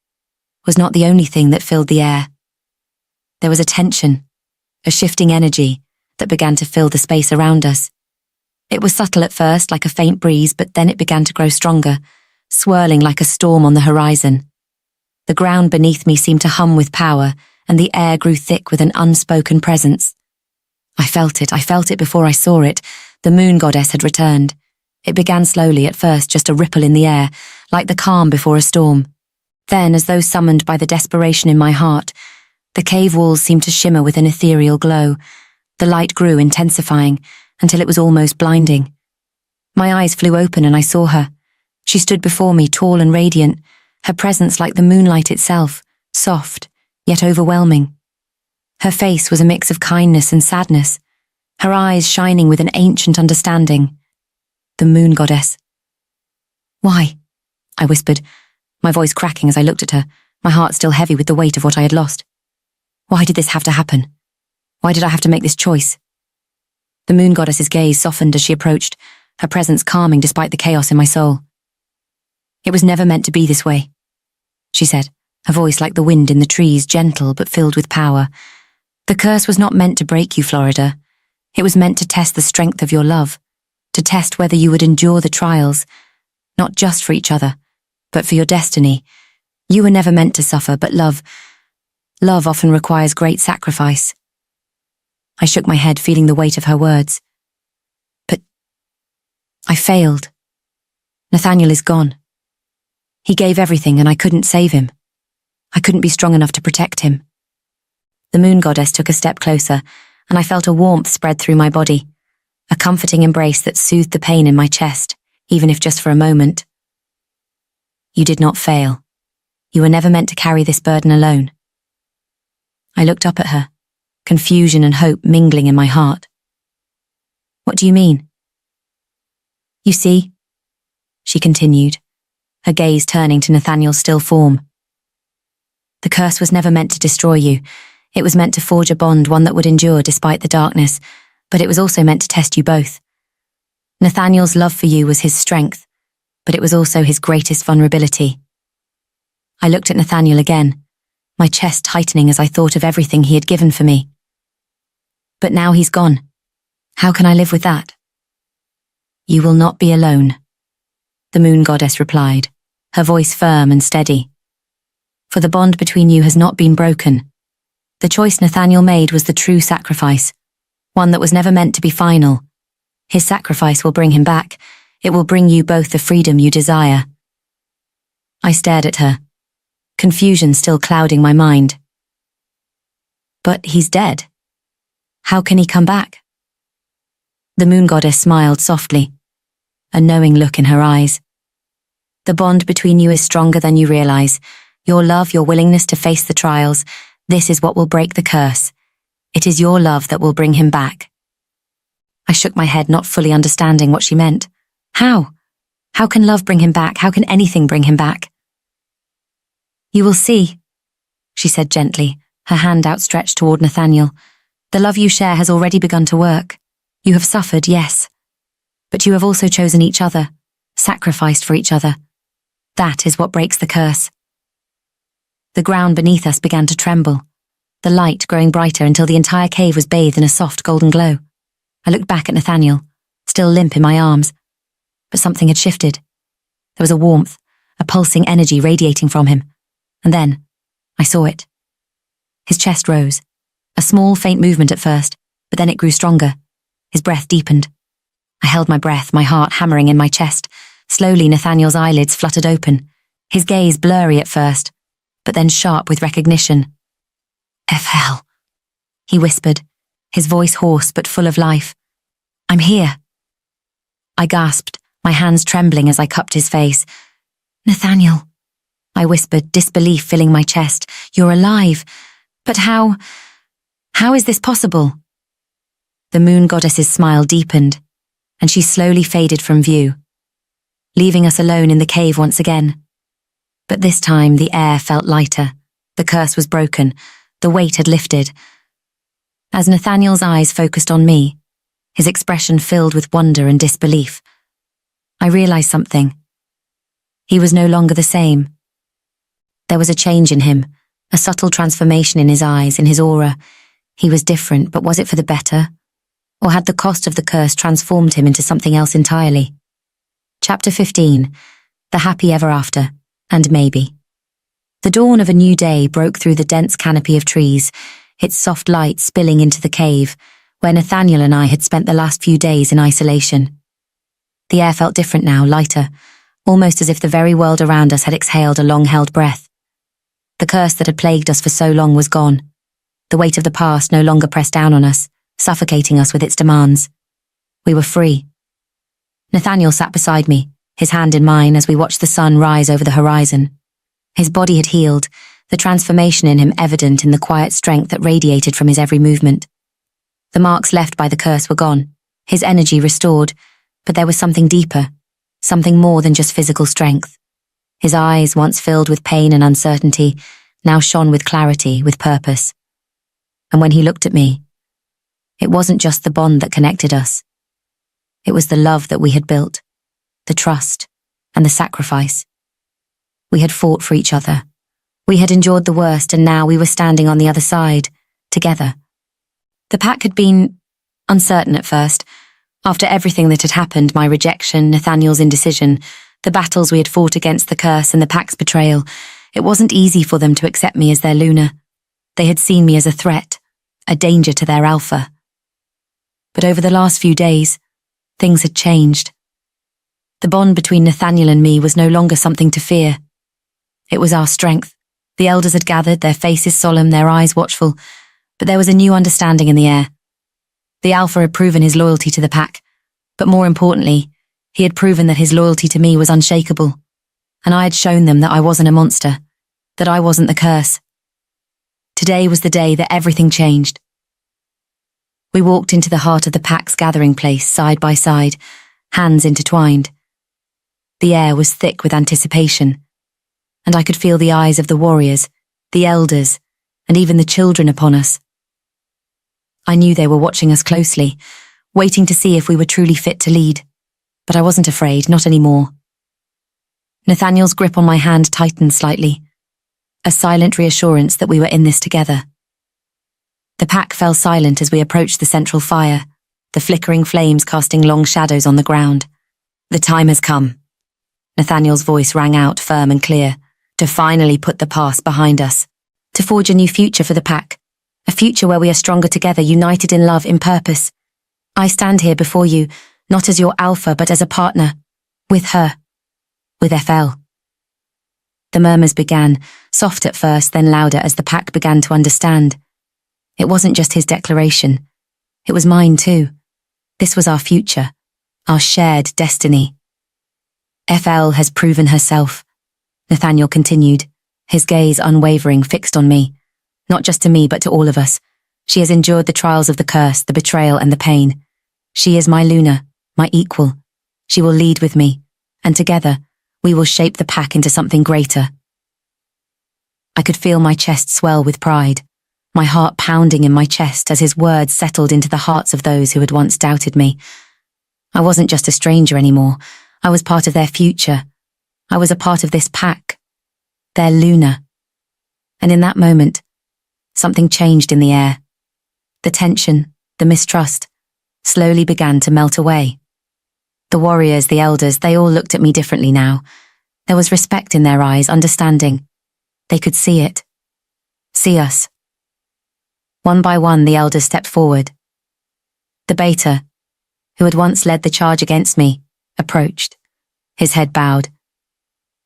was not the only thing that filled the air. There was a tension, a shifting energy that began to fill the space around us. It was subtle at first, like a faint breeze, but then it began to grow stronger, swirling like a storm on the horizon. The ground beneath me seemed to hum with power, and the air grew thick with an unspoken presence. I felt it before I saw it. The moon goddess had returned. It began slowly at first, just a ripple in the air, like the calm before a storm. Then, as though summoned by the desperation in my heart, the cave walls seemed to shimmer with an ethereal glow. The light grew, intensifying, until it was almost blinding. My eyes flew open and I saw her. She stood before me, tall and radiant, her presence like the moonlight itself, soft, yet overwhelming. Her face was a mix of kindness and sadness, her eyes shining with an ancient understanding. The moon goddess. Why? I whispered, my voice cracking as I looked at her, my heart still heavy with the weight of what I had lost. Why did this have to happen? Why did I have to make this choice? The moon goddess's gaze softened as she approached, her presence calming despite the chaos in my soul. It was never meant to be this way, she said, her voice like the wind in the trees, gentle but filled with power. The curse was not meant to break you, Florida. It was meant to test the strength of your love, to test whether you would endure the trials, not just for each other, but for your destiny. You were never meant to suffer, but love often requires great sacrifice. I shook my head, feeling the weight of her words. But I failed. Nathaniel is gone. He gave everything and I couldn't save him. I couldn't be strong enough to protect him. The moon goddess took a step closer, and I felt a warmth spread through my body, a comforting embrace that soothed the pain in my chest, even if just for a moment. You did not fail. You were never meant to carry this burden alone. I looked up at her, confusion and hope mingling in my heart. What do you mean? You see, she continued, her gaze turning to Nathaniel's still form. The curse was never meant to destroy you. It was meant to forge a bond, one that would endure despite the darkness, but it was also meant to test you both. Nathaniel's love for you was his strength, but it was also his greatest vulnerability. I looked at Nathaniel again, my chest tightening as I thought of everything he had given for me. But now he's gone. How can I live with that? You will not be alone, the moon goddess replied, her voice firm and steady. For the bond between you has not been broken. The choice Nathaniel made was the true sacrifice, one that was never meant to be final. His sacrifice will bring him back. It will bring you both the freedom you desire. I stared at her, confusion still clouding my mind. But he's dead. How can he come back? The moon goddess smiled softly, a knowing look in her eyes. The bond between you is stronger than you realize. Your love, your willingness to face the trials, this is what will break the curse. It is your love that will bring him back. I shook my head, not fully understanding what she meant. How? How can love bring him back? How can anything bring him back? You will see, she said gently, her hand outstretched toward Nathaniel. The love you share has already begun to work. You have suffered, yes, but you have also chosen each other, sacrificed for each other, That is what breaks the curse. The ground beneath us began to tremble, the light growing brighter until the entire cave was bathed in a soft golden glow. I looked back at Nathaniel, still limp in my arms, but something had shifted. There was a warmth, a pulsing energy radiating from him, and then I saw it. His chest rose, a small, faint movement at first, but then it grew stronger. His breath deepened. I held my breath, my heart hammering in my chest. Slowly, Nathaniel's eyelids fluttered open, his gaze blurry at first, but then sharp with recognition. "FL," he whispered, his voice hoarse but full of life. "I'm here." I gasped, my hands trembling as I cupped his face. "Nathaniel," I whispered, disbelief filling my chest. "You're alive. But how is this possible?" The moon goddess's smile deepened, and she slowly faded from view, leaving us alone in the cave once again. But this time the air felt lighter. The curse was broken. The weight had lifted. As Nathaniel's eyes focused on me, his expression filled with wonder and disbelief, I realized something. He was no longer the same. There was a change in him, a subtle transformation in his eyes, in his aura. He was different, but was it for the better? Or had the cost of the curse transformed him into something else entirely? Chapter 15, The Happy Ever After, and Maybe. The dawn of a new day broke through the dense canopy of trees, its soft light spilling into the cave, where Nathaniel and I had spent the last few days in isolation. The air felt different now, lighter, almost as if the very world around us had exhaled a long-held breath. The curse that had plagued us for so long was gone. The weight of the past no longer pressed down on us, suffocating us with its demands. We were free. Nathaniel sat beside me, his hand in mine as we watched the sun rise over the horizon. His body had healed, the transformation in him evident in the quiet strength that radiated from his every movement. The marks left by the curse were gone, his energy restored, but there was something deeper, something more than just physical strength. His eyes, once filled with pain and uncertainty, now shone with clarity, with purpose. And when he looked at me, it wasn't just the bond that connected us. It was the love that we had built, the trust, and the sacrifice. We had fought for each other. We had endured the worst, and now we were standing on the other side, together. The pack had been uncertain at first. After everything that had happened, my rejection, Nathaniel's indecision, the battles we had fought against the curse and the pack's betrayal, it wasn't easy for them to accept me as their Luna. They had seen me as a threat, a danger to their alpha. But over the last few days, things had changed. The bond between Nathaniel and me was no longer something to fear. It was our strength. The elders had gathered, their faces solemn, their eyes watchful, but there was a new understanding in the air. The alpha had proven his loyalty to the pack, but more importantly, he had proven that his loyalty to me was unshakable, and I had shown them that I wasn't a monster, that I wasn't the curse. Today was the day that everything changed. We walked into the heart of the pack's gathering place, side by side, hands intertwined. The air was thick with anticipation, and I could feel the eyes of the warriors, the elders, and even the children upon us. I knew they were watching us closely, waiting to see if we were truly fit to lead, but I wasn't afraid, not anymore. Nathaniel's grip on my hand tightened slightly, a silent reassurance that we were in this together. The pack fell silent as we approached the central fire, the flickering flames casting long shadows on the ground. "The time has come." Nathaniel's voice rang out firm and clear, to finally put the past behind us, to forge a new future for the pack, a future where we are stronger together, united in love, in purpose. I stand here before you, not as your alpha, but as a partner, with her, with FL. The murmurs began, soft at first, then louder as the pack began to understand. It wasn't just his declaration. It was mine too. This was our future, our shared destiny. FL has proven herself, Nathaniel continued, his gaze unwavering, fixed on me. Not just to me, but to all of us. She has endured the trials of the curse, the betrayal and the pain. She is my Luna, my equal. She will lead with me, and together, we will shape the pack into something greater. I could feel my chest swell with pride, my heart pounding in my chest as his words settled into the hearts of those who had once doubted me. I wasn't just a stranger anymore. I was part of their future, I was a part of this pack, their Luna. And in that moment, something changed in the air. The tension, the mistrust, slowly began to melt away. The warriors, the elders, they all looked at me differently now. There was respect in their eyes, understanding. They could see it. See us. One by one, the elders stepped forward. The Beta, who had once led the charge against me, approached, his head bowed.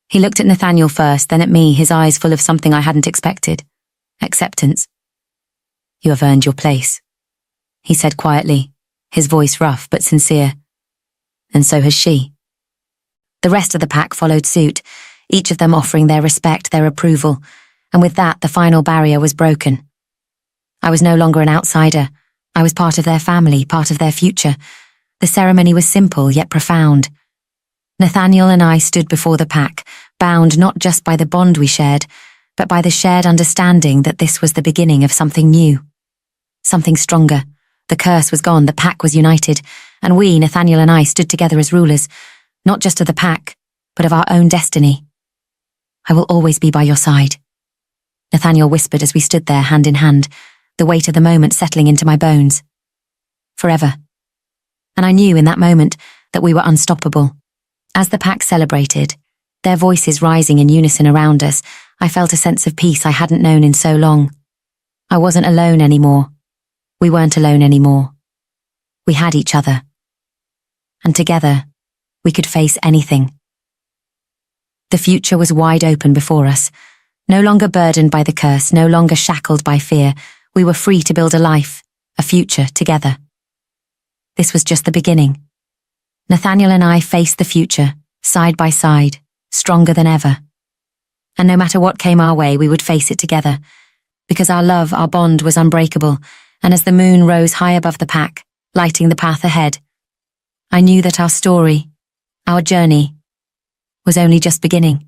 He looked at Nathaniel first, then at me, his eyes full of something I hadn't expected. Acceptance. You have earned your place, he said quietly, his voice rough but sincere. And so has she. The rest of the pack followed suit, each of them offering their respect, their approval, and with that the final barrier was broken. I was no longer an outsider. I was part of their family, part of their future. The ceremony was simple yet profound. Nathaniel and I stood before the pack, bound not just by the bond we shared, but by the shared understanding that this was the beginning of something new. Something stronger. The curse was gone, the pack was united, and we, Nathaniel and I, stood together as rulers, not just of the pack, but of our own destiny. I will always be by your side, Nathaniel whispered as we stood there hand in hand, the weight of the moment settling into my bones. Forever. And I knew in that moment that we were unstoppable. As the pack celebrated, their voices rising in unison around us, I felt a sense of peace I hadn't known in so long. I wasn't alone anymore. We weren't alone anymore. We had each other. And together, we could face anything. The future was wide open before us. No longer burdened by the curse, no longer shackled by fear. We were free to build a life, a future together. This was just the beginning. Nathaniel and I faced the future, side by side, stronger than ever. And no matter what came our way, we would face it together. Because our love, our bond was unbreakable, and as the moon rose high above the pack, lighting the path ahead, I knew that our story, our journey, was only just beginning.